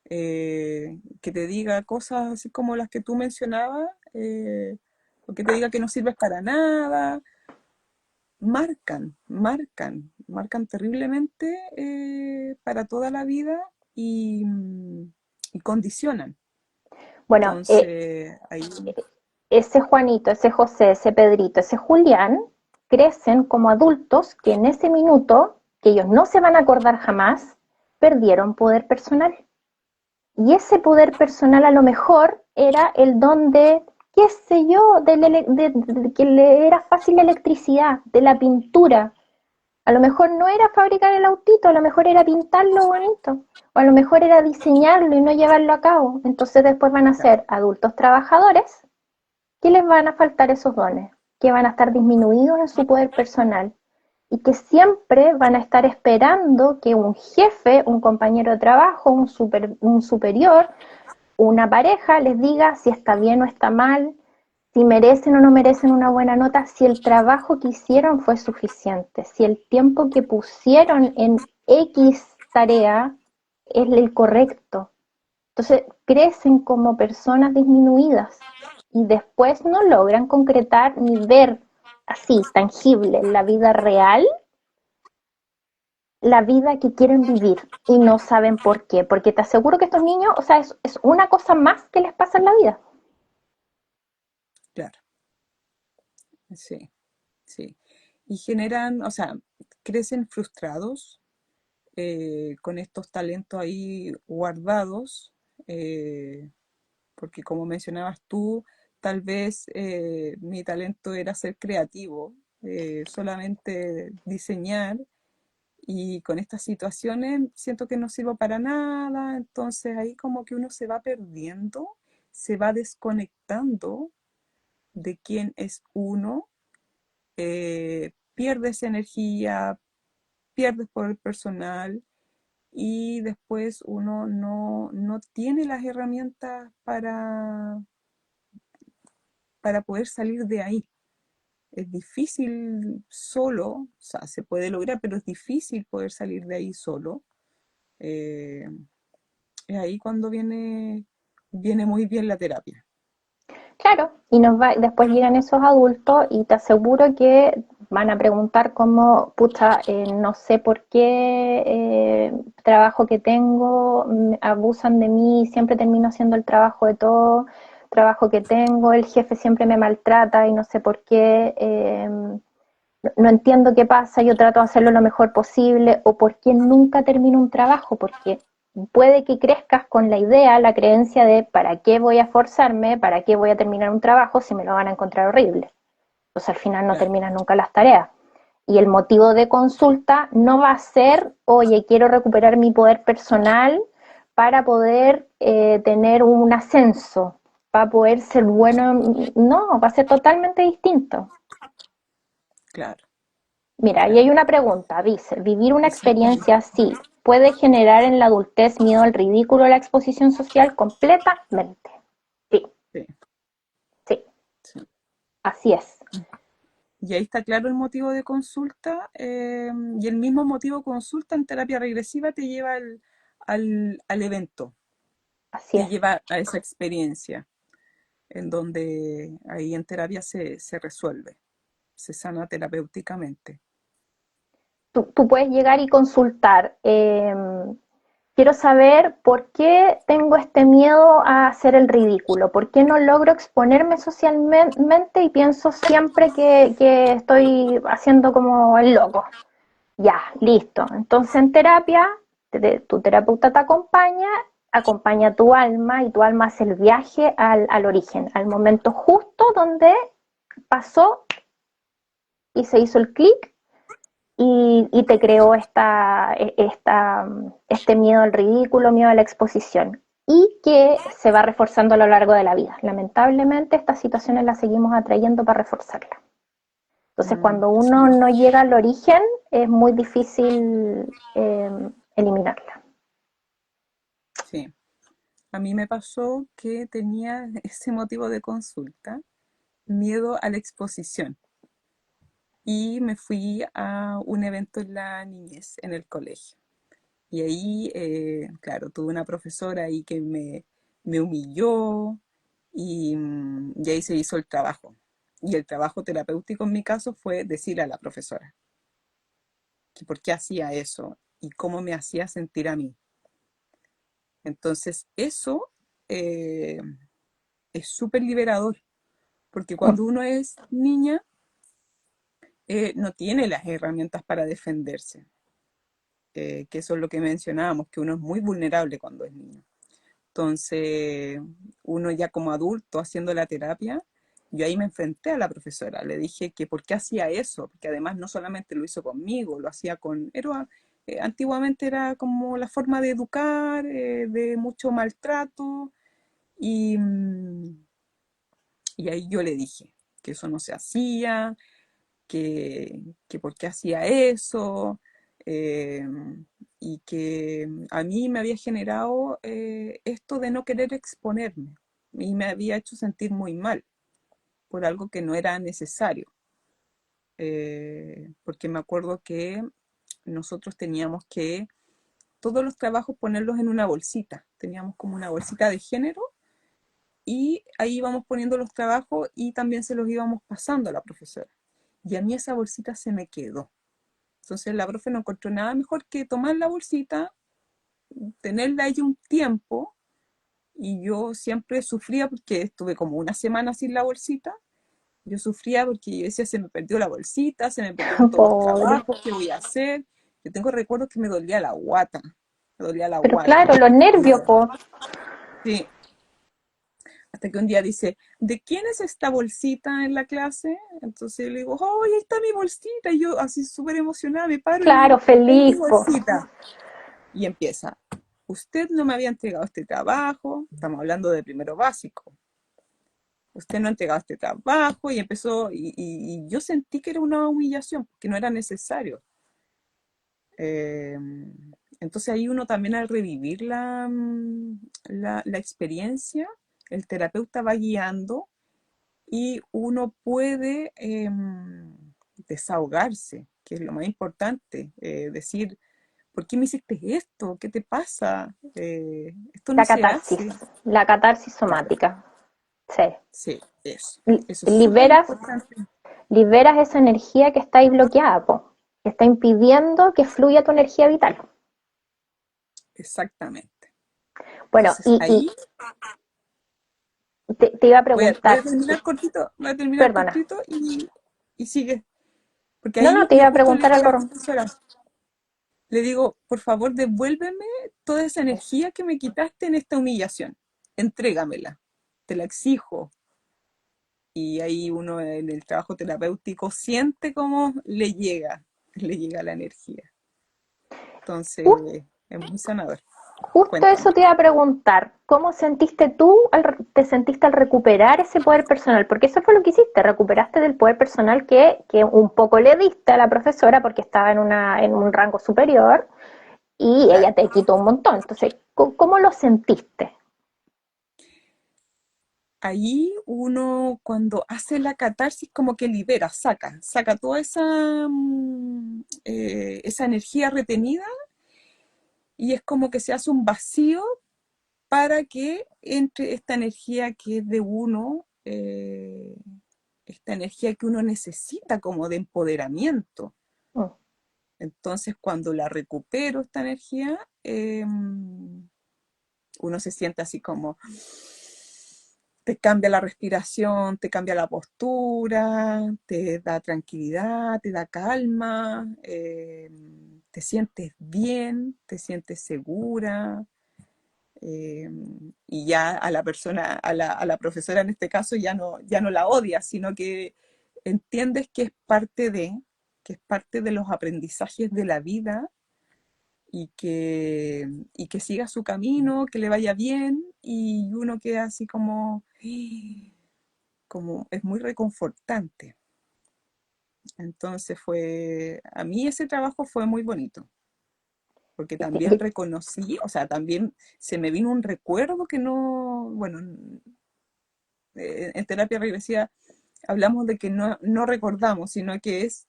que te diga cosas así como las que tú mencionabas, o que te diga que no sirves para nada, marcan terriblemente para toda la vida y condicionan. Bueno, Entonces, ahí, ese Juanito, ese José, ese Pedrito, ese Julián, crecen como adultos que en ese minuto, que ellos no se van a acordar jamás, perdieron poder personal. Y ese poder personal a lo mejor era el don de qué sé yo, de que le era fácil la electricidad, de la pintura. A lo mejor no era fabricar el autito, a lo mejor era pintarlo bonito, o a lo mejor era diseñarlo y no llevarlo a cabo. Entonces después van a claro, ser adultos trabajadores que les van a faltar esos dones, que van a estar disminuidos en su poder personal y que siempre van a estar esperando que un jefe, un compañero de trabajo, un superior, una pareja les diga si está bien o está mal, si merecen o no merecen una buena nota, si el trabajo que hicieron fue suficiente, si el tiempo que pusieron en X tarea es el correcto. Entonces crecen como personas disminuidas y después no logran concretar ni ver así, tangible, en la vida real, la vida que quieren vivir y no saben por qué. Porque te aseguro que estos niños, o sea, es una cosa más que les pasa en la vida. claro, sí, sí. Y generan, o sea, crecen frustrados con estos talentos ahí guardados, eh, porque como mencionabas tú, tal vez mi talento era ser creativo, solamente diseñar, y con estas situaciones siento que no sirvo para nada, entonces ahí como que uno se va perdiendo, se va desconectando de quién es uno, pierdes energía, pierdes poder personal y después uno no tiene las herramientas para poder salir de ahí. Es difícil solo, o sea, se puede lograr, pero es difícil poder salir de ahí solo. Eh, es ahí cuando viene muy bien la terapia. Claro, y después llegan esos adultos y te aseguro que van a preguntar como, pucha, no sé por qué trabajo que tengo, abusan de mí, siempre termino haciendo el trabajo de todo, trabajo que tengo, el jefe siempre me maltrata y no sé por qué, no entiendo qué pasa, yo trato de hacerlo lo mejor posible, o por qué nunca termino un trabajo, porque puede que crezcas con la idea, la creencia de para qué voy a forzarme, para qué voy a terminar un trabajo si me lo van a encontrar horrible. Entonces al final no Claro, terminas nunca las tareas. Y el motivo de consulta no va a ser, oye, quiero recuperar mi poder personal para poder tener un ascenso, para poder ser bueno. No, va a ser totalmente distinto. claro, Mira, ahí hay claro. una pregunta, dice, ¿vivir una Exactamente. experiencia así puede generar en la adultez miedo al ridículo o la exposición social? Completamente. Sí, Sí, sí, sí. así es. Y ahí está claro el motivo de consulta, y el mismo motivo de consulta en terapia regresiva te lleva al evento, Así te es. lleva a esa experiencia, en donde ahí en terapia se resuelve, se sana terapéuticamente. Tú puedes llegar y consultar. Quiero saber por qué tengo este miedo a hacer el ridículo, por qué no logro exponerme socialmente y pienso siempre que estoy haciendo como el loco. Ya, listo. Entonces en terapia, tu terapeuta te acompaña, acompaña tu alma y tu alma hace el viaje al origen, al momento justo donde pasó y se hizo el clic y te creó este miedo al ridículo, miedo a la exposición y que se va reforzando a lo largo de la vida. Lamentablemente estas situaciones las seguimos atrayendo para reforzarlas. Entonces, cuando Sí, uno no llega al origen, es muy difícil eliminarla. sí. A mí me pasó que tenía ese motivo de consulta, miedo a la exposición. Y me fui a un evento en la niñez, en el colegio. Y ahí, claro, tuve una profesora ahí que me humilló y ahí se hizo el trabajo. Y el trabajo terapéutico en mi caso fue decirle a la profesora que por qué hacía eso y cómo me hacía sentir a mí. Entonces, eso eh, es súper liberador, porque Mm, cuando uno es niña, no tiene las herramientas para defenderse, que eso es lo que mencionábamos, que uno es muy vulnerable cuando es niño. Entonces, uno ya como adulto haciendo la terapia, yo ahí me enfrenté a la profesora, le dije que por qué hacía eso, porque además no solamente lo hizo conmigo, lo hacía con... antiguamente era como la forma de educar, de mucho maltrato, y, y ahí yo le dije que eso no se hacía, que por qué hacía eso, eh, y que a mí me había generado esto de no querer exponerme y me había hecho sentir muy mal por algo que no era necesario. Porque me acuerdo que nosotros teníamos que todos los trabajos ponerlos en una bolsita, teníamos como una bolsita de género y ahí íbamos poniendo los trabajos y también se los íbamos pasando a la profesora. Y a mí esa bolsita se me quedó. Entonces la profe no encontró nada mejor que tomar la bolsita, tenerla ahí un tiempo, y yo siempre sufría porque estuve como una semana sin la bolsita. Yo sufría porque yo decía, se me perdió la bolsita, se me perdieron todos los Pobre. trabajos, ¿qué voy a hacer? Yo tengo recuerdos que me dolía la guata, me dolía la Pero guata. claro, los nervios, po. Sí, hasta que un día dice, ¿de quién es esta bolsita en la clase? Entonces le digo, oh, ahí está mi bolsita. Y yo así súper emocionada me paro y le Claro, digo, es mi feliz, po. bolsita. Y empieza, usted no me había entregado este trabajo, estamos hablando de primero básico, usted no ha entregado este trabajo, y empezó, y yo sentí que era una humillación, que no era necesario. Eh, entonces ahí uno también al revivir la experiencia, el terapeuta va guiando y uno puede desahogarse, que es lo más importante, decir, ¿por qué me hiciste esto? ¿Qué te pasa? Esto no se hace. La catarsis Claro, somática. Sí. sí, eso. Li- Eso es súper Liberas, importante. liberas esa energía que está ahí bloqueada, po, que está impidiendo que fluya tu energía vital. Exactamente. Bueno, Entonces ahí te iba a voy preguntar, a terminar cortito, voy a terminar perdona, cortito y sigue. Porque no, no, ahí te yo iba a justo le preguntar digo a la algo. profesora, le digo, por favor, devuélveme toda esa energía que me quitaste en esta humillación. Entrégamela. Te la exijo. Y ahí uno en el trabajo terapéutico siente cómo le llega la energía. Jus- Entonces, es muy sanador. Justo eso Cuéntame. te iba a preguntar, ¿cómo sentiste tú, te sentiste al recuperar ese poder personal? Porque eso fue lo que hiciste, recuperaste del poder personal que un poco le diste a la profesora porque estaba en un rango superior y ella Claro. te quitó un montón. Entonces, ¿cómo lo sentiste? Ahí uno cuando hace la catarsis como que libera, saca toda esa energía retenida, y es como que se hace un vacío para que entre esta energía que es de uno, esta energía que uno necesita como de empoderamiento. Mm. Entonces cuando la recupero esta energía, uno se siente así como te cambia la respiración, te cambia la postura, te da tranquilidad, te da calma, te sientes bien, te sientes segura, eh, y ya a la persona, a la profesora en este caso, ya no la odias, sino que entiendes que es parte de los aprendizajes de la vida, y que siga su camino, que le vaya bien, y uno queda así como es muy reconfortante. Entonces a mí ese trabajo fue muy bonito, porque también reconocí, o sea, también se me vino un recuerdo que no, bueno, en terapia regresiva hablamos de que no recordamos, sino que es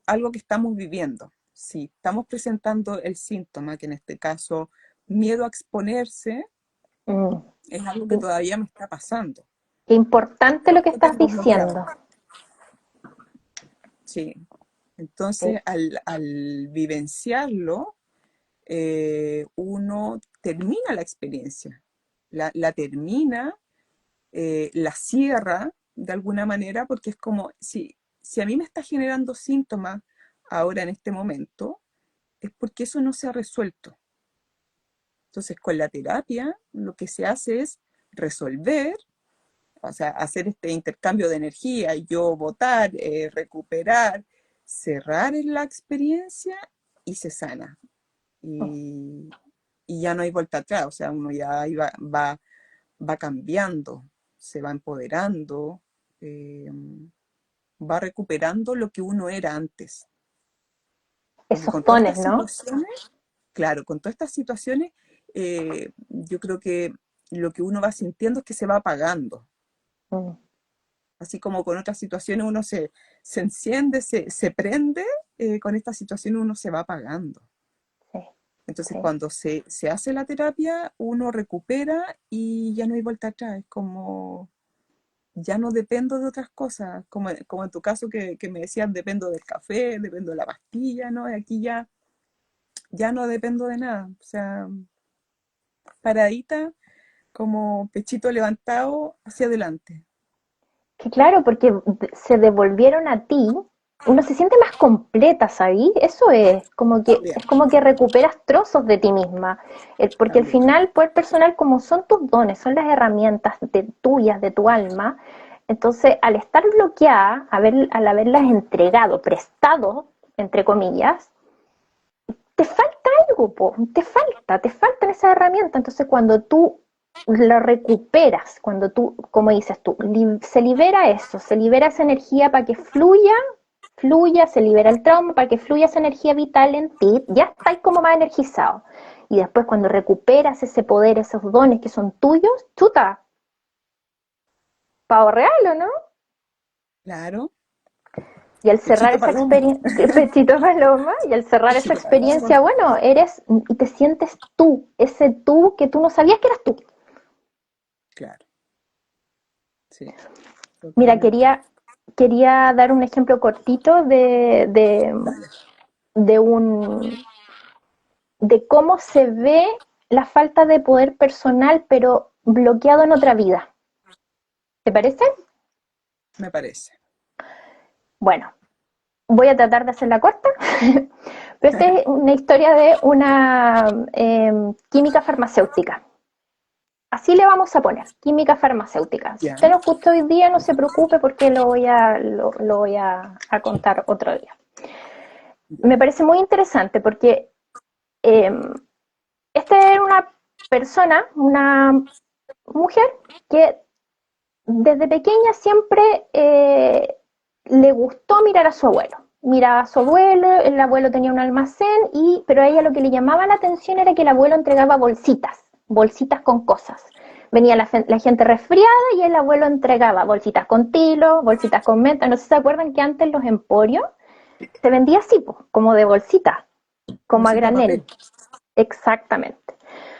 algo que estamos viviendo. Si estamos presentando el síntoma, que en este caso miedo a exponerse, Mm. es algo que todavía me está pasando. Qué importante lo que Lo estás tengo bloqueado. diciendo. Sí. Sí. Entonces, al vivenciarlo, uno termina la experiencia, la termina, la cierra de alguna manera, porque es como si a mí me está generando síntomas ahora en este momento, es porque eso no se ha resuelto. Entonces, con la terapia, lo que se hace es resolver, o sea, hacer este intercambio de energía, yo votar, recuperar, cerrar en la experiencia y se sana. Y, y ya no hay vuelta atrás, o sea, uno ya va cambiando, se va empoderando, eh, va recuperando lo que uno era antes. Porque Esos con todas dones, estas ¿no? situaciones, claro, con todas estas situaciones, yo creo que lo que uno va sintiendo es que se va apagando. Mm, Así como con otras situaciones uno se enciende, se prende, con estas situaciones uno se va apagando. sí, Entonces, sí. cuando se hace la terapia, uno recupera y ya no hay vuelta atrás. Es como, ya no dependo de otras cosas, como en tu caso que me decían, dependo del café, dependo de la pastilla, ¿no? Y aquí ya no dependo de nada. O sea, paradita, como pechito levantado hacia adelante. Que claro, porque se devolvieron a ti, uno se siente más completa, ¿sabí? Eso También, es como que recuperas trozos de ti misma, porque al también. final, poder personal, como son tus dones, son las herramientas tuyas, de tu alma, entonces al estar bloqueada, al haberlas entregado, prestado, entre comillas, te falta algo, po, te faltan esas herramientas. Entonces, cuando tú lo recuperas, cuando tú, como dices tú, se libera eso, se libera esa energía para que fluya, se libera el trauma para que fluya esa energía vital en ti, ya estás como más energizado. Y después cuando recuperas ese poder, esos dones que son tuyos, chuta, pavo real, ¿o no? Claro, Y al cerrar pechito esa paloma, experiencia, Pechito Paloma, y al cerrar esa pechito paloma. experiencia, bueno, eres y te sientes tú, ese tú que tú no sabías que eras tú. Claro, sí, Mira, totalmente. quería dar un ejemplo cortito Dale. de de cómo se ve la falta de poder personal, pero bloqueado en otra vida. ¿Te parece? Me parece. Bueno, voy a tratar de hacerla corta, pero esta es una historia de una química farmacéutica. Así le vamos a poner, química farmacéutica. Si Ya, usted no escuchó hoy día, no se preocupe porque lo voy a contar otro día. ya. Me parece muy interesante porque eh, esta era una persona, una mujer que desde pequeña siempre le gustó mirar a su abuelo. Miraba a su abuelo, el abuelo tenía un almacén, pero a ella lo que le llamaba la atención era que el abuelo entregaba bolsitas con cosas. Venía la gente resfriada y el abuelo entregaba bolsitas con tilo, bolsitas con menta. No sé si se acuerdan que antes los emporios se vendía así, como de bolsitas, como a Bolsita de granel. papel. Exactamente.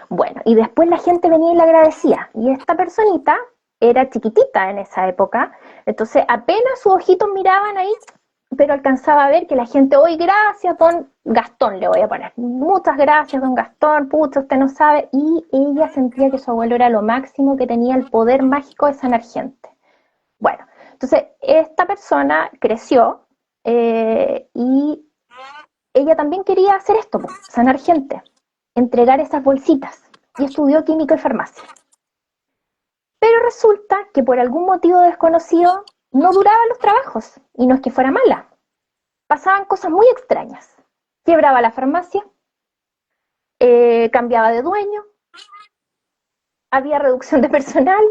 Bueno, y después la gente venía y le agradecía. Y esta personita era chiquitita en esa época, entonces apenas sus ojitos miraban ahí, pero alcanzaba a ver que la gente, hoy gracias, don Gastón, le voy a poner. Muchas gracias, don Gastón, pucha, usted no sabe. Y ella sentía que su abuelo era lo máximo, que tenía el poder mágico de sanar gente. Bueno, entonces esta persona creció y ella también quería hacer esto, sanar gente, entregar esas bolsitas y estudió química y farmacia. Pero resulta que por algún motivo desconocido no duraban los trabajos y no es que fuera mala. Pasaban cosas muy extrañas. Quebraba la farmacia, cambiaba de dueño, había reducción de personal,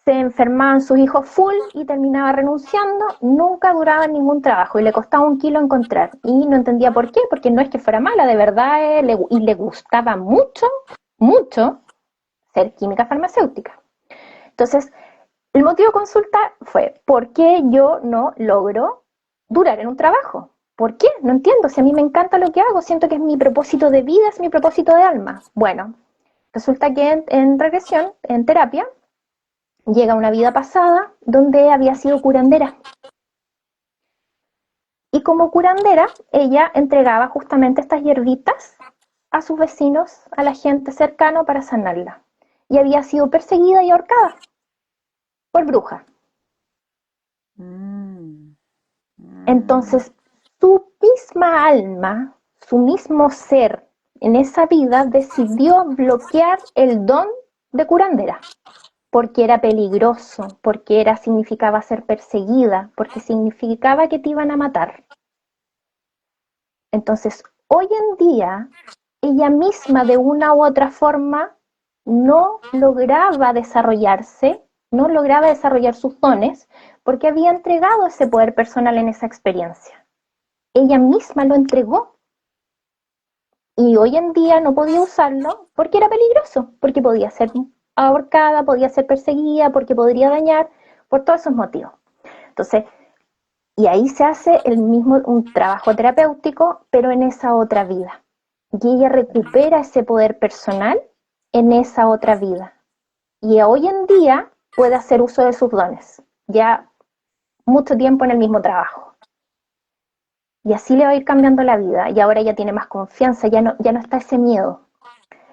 se enfermaban sus hijos full y terminaba renunciando, nunca duraba en ningún trabajo y le costaba 1 kilo encontrar. Y no entendía por qué, porque no es que fuera mala, de verdad, y le gustaba mucho, mucho ser química farmacéutica. Entonces, el motivo de consulta fue, ¿por qué yo no logro durar en un trabajo? ¿Por qué? No entiendo, si a mí me encanta lo que hago, siento que es mi propósito de vida, es mi propósito de alma. Bueno, resulta que en regresión, en terapia, llega una vida pasada donde había sido curandera. Y como curandera, ella entregaba justamente estas hierbitas a sus vecinos, a la gente cercana para sanarla. Y había sido perseguida y ahorcada por bruja. Mm, mm, Entonces, su misma alma, su mismo ser, en esa vida decidió bloquear el don de curandera, porque era peligroso, porque significaba ser perseguida, porque significaba que te iban a matar. Entonces, hoy en día, ella misma de una u otra forma no lograba desarrollarse, no lograba desarrollar sus dones, porque había entregado ese poder personal en esa experiencia. Ella misma lo entregó y hoy en día no podía usarlo porque era peligroso, porque podía ser ahorcada, podía ser perseguida, porque podría dañar, por todos esos motivos. Entonces, y ahí se hace el mismo, un trabajo terapéutico, pero en esa otra vida. Y ella recupera ese poder personal en esa otra vida. Y hoy en día puede hacer uso de sus dones. Ya mucho tiempo en el mismo trabajo. Y así le va a ir cambiando la vida. Y ahora ya tiene más confianza, ya no está ese miedo.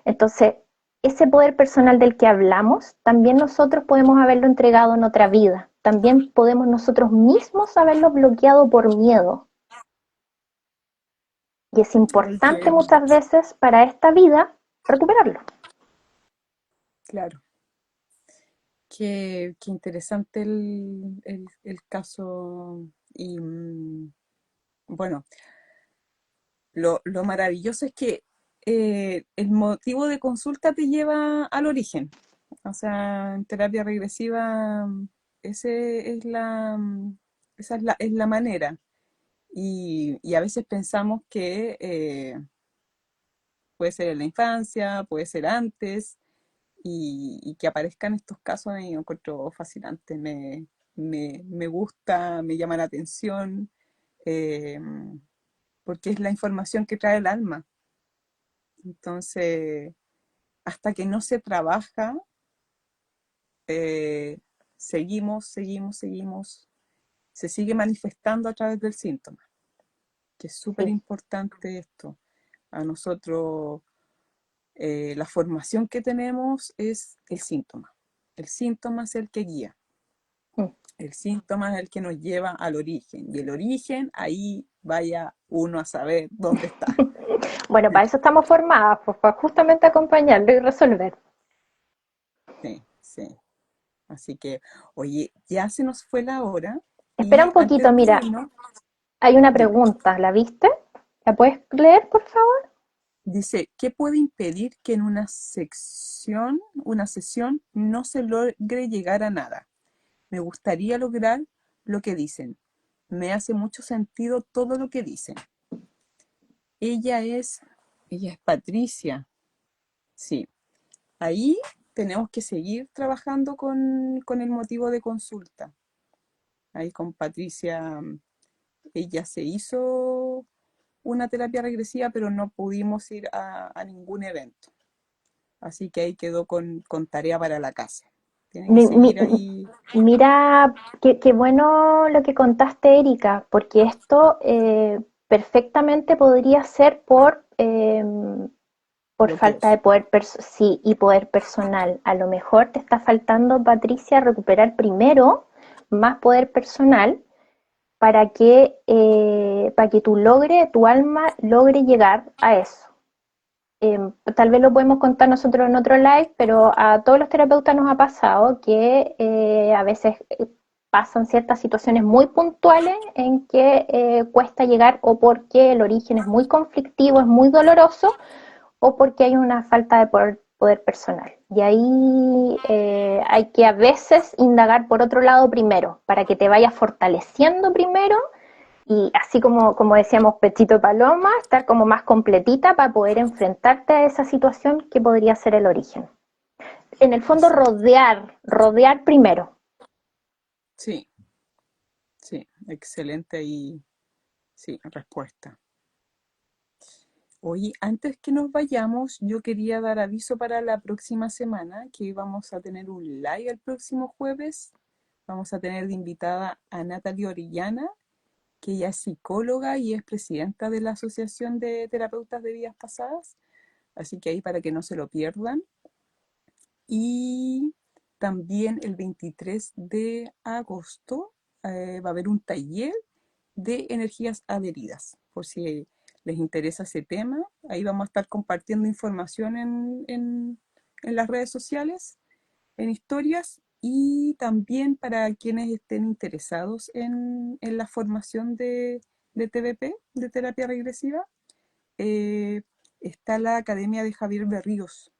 Entonces, ese poder personal del que hablamos, también nosotros podemos haberlo entregado en otra vida. También podemos nosotros mismos haberlo bloqueado por miedo. Y es Oye, importante muchas veces para esta vida recuperarlo. claro, qué interesante el caso. Y bueno, lo maravilloso es que el motivo de consulta te lleva al origen. O sea, en terapia regresiva, ese es es la manera. Y a veces pensamos que puede ser en la infancia, puede ser antes, y que aparezcan estos casos a mí me encuentro fascinante. Me gusta, me llama la atención, eh, porque es la información que trae el alma. Entonces, hasta que no se trabaja, eh, seguimos, se sigue manifestando a través del síntoma, que es súper Sí. importante esto. A nosotros, la formación que tenemos es el síntoma. El síntoma es el que guía. Mm. El síntoma es el que nos lleva al origen. Y el origen, ahí vaya uno a saber dónde está. Bueno, para eso estamos formadas, pues, para justamente acompañarlo y resolver. Sí, sí. Así que, oye, ya se nos fue la hora. Espera Y un poquito, antes de mira, irnos, hay una dime. pregunta, ¿la viste? ¿La puedes leer, por favor? Dice, ¿qué puede impedir que en una sesión no se logre llegar a nada? Me gustaría lograr lo que dicen. Me hace mucho sentido todo lo que dicen. Ella es, ella es Patricia. Sí, ahí tenemos que seguir trabajando con el motivo de consulta. Ahí con Patricia, ella se hizo una terapia regresiva, pero no pudimos ir a ningún evento. Así que ahí quedó con tarea para la casa. Tiene que Mi- mi- seguir ahí. Mira, qué bueno lo que contaste, Erika, porque esto perfectamente podría ser por falta de Bloqueos. poder, sí, y poder personal. A lo mejor te está faltando, Patricia, recuperar primero más poder personal para que tu alma logre llegar a eso. Tal vez lo podemos contar nosotros en otro live, pero a todos los terapeutas nos ha pasado que a veces pasan ciertas situaciones muy puntuales en que cuesta llegar o porque el origen es muy conflictivo, es muy doloroso, o porque hay una falta de poder personal. Y ahí hay que a veces indagar por otro lado primero, para que te vayas fortaleciendo primero y así como decíamos, pechito de paloma, estar como más completita para poder enfrentarte a esa situación que podría ser el origen. En el fondo, Exacto. rodear primero. Sí, sí, excelente y sí, respuesta. Oye, antes que nos vayamos, yo quería dar aviso para la próxima semana, que vamos a tener un live el próximo jueves. Vamos a tener de invitada a Natalie Orellana, que ella es psicóloga y es presidenta de la Asociación de Terapeutas de Vidas Pasadas. Así que ahí para que no se lo pierdan. Y también el 23 de agosto va a haber un taller de energías adheridas, por si les interesa ese tema, ahí vamos a estar compartiendo información en las redes sociales, en historias, y también para quienes estén interesados en la formación de TBP, de terapia regresiva, eh, está la Academia de Javier Berríos.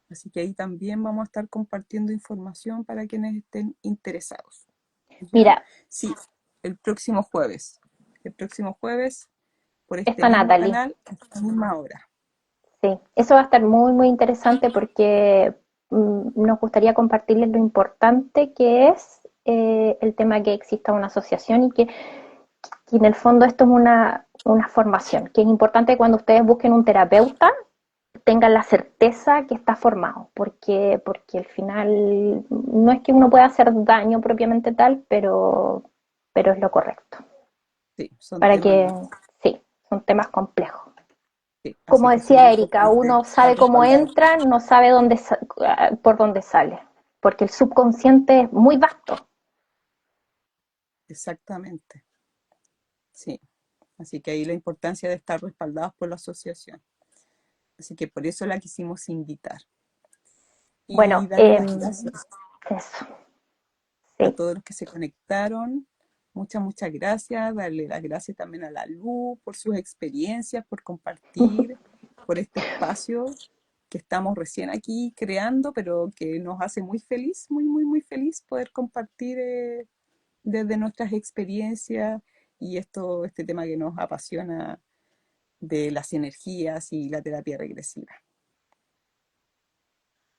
Así que ahí también vamos a estar compartiendo información para quienes estén interesados. ¿Ya? Mira, Sí, el próximo jueves. El próximo jueves, por este está mismo Natalie. canal, a esta misma hora. Sí, eso va a estar muy, muy interesante porque nos gustaría compartirles lo importante que es el tema que exista una asociación y en el fondo esto es una formación, que es importante cuando ustedes busquen un terapeuta, tengan la certeza que está formado, porque al final no es que uno pueda hacer daño propiamente tal, pero es lo correcto. Sí, son Para temas, que, sí, son temas complejos. sí, Como así que decía súper Erika, importante uno estar sabe cómo respaldado. entra, no sabe por dónde sale, porque el subconsciente es muy vasto. Exactamente, sí. Así que ahí la importancia de estar respaldados por la asociación. Así que por eso la quisimos invitar. Y Bueno, darle las gracias eso, a sí. todos los que se conectaron. Muchas, muchas gracias. Darle las gracias también a la Luz por sus experiencias, por compartir, por este espacio que estamos recién aquí creando, pero que nos hace muy feliz, muy, muy, muy feliz poder compartir desde nuestras experiencias y este tema que nos apasiona de las energías y la terapia regresiva.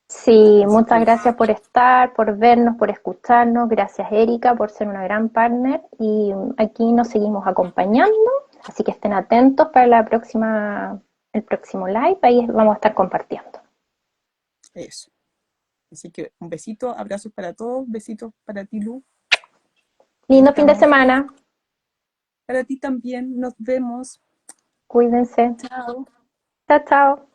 Sí, Así muchas que gracias por estar, por vernos, por escucharnos. Gracias, Erika, por ser una gran partner. Y aquí nos seguimos acompañando. Así que estén atentos para el próximo live. Ahí vamos a estar compartiendo. eso. Así que un besito, abrazos para todos, besitos para ti, Lu. Y Lindo fin de estamos semana. para ti también. Nos vemos. Cuídense. Chao. Chao, chao.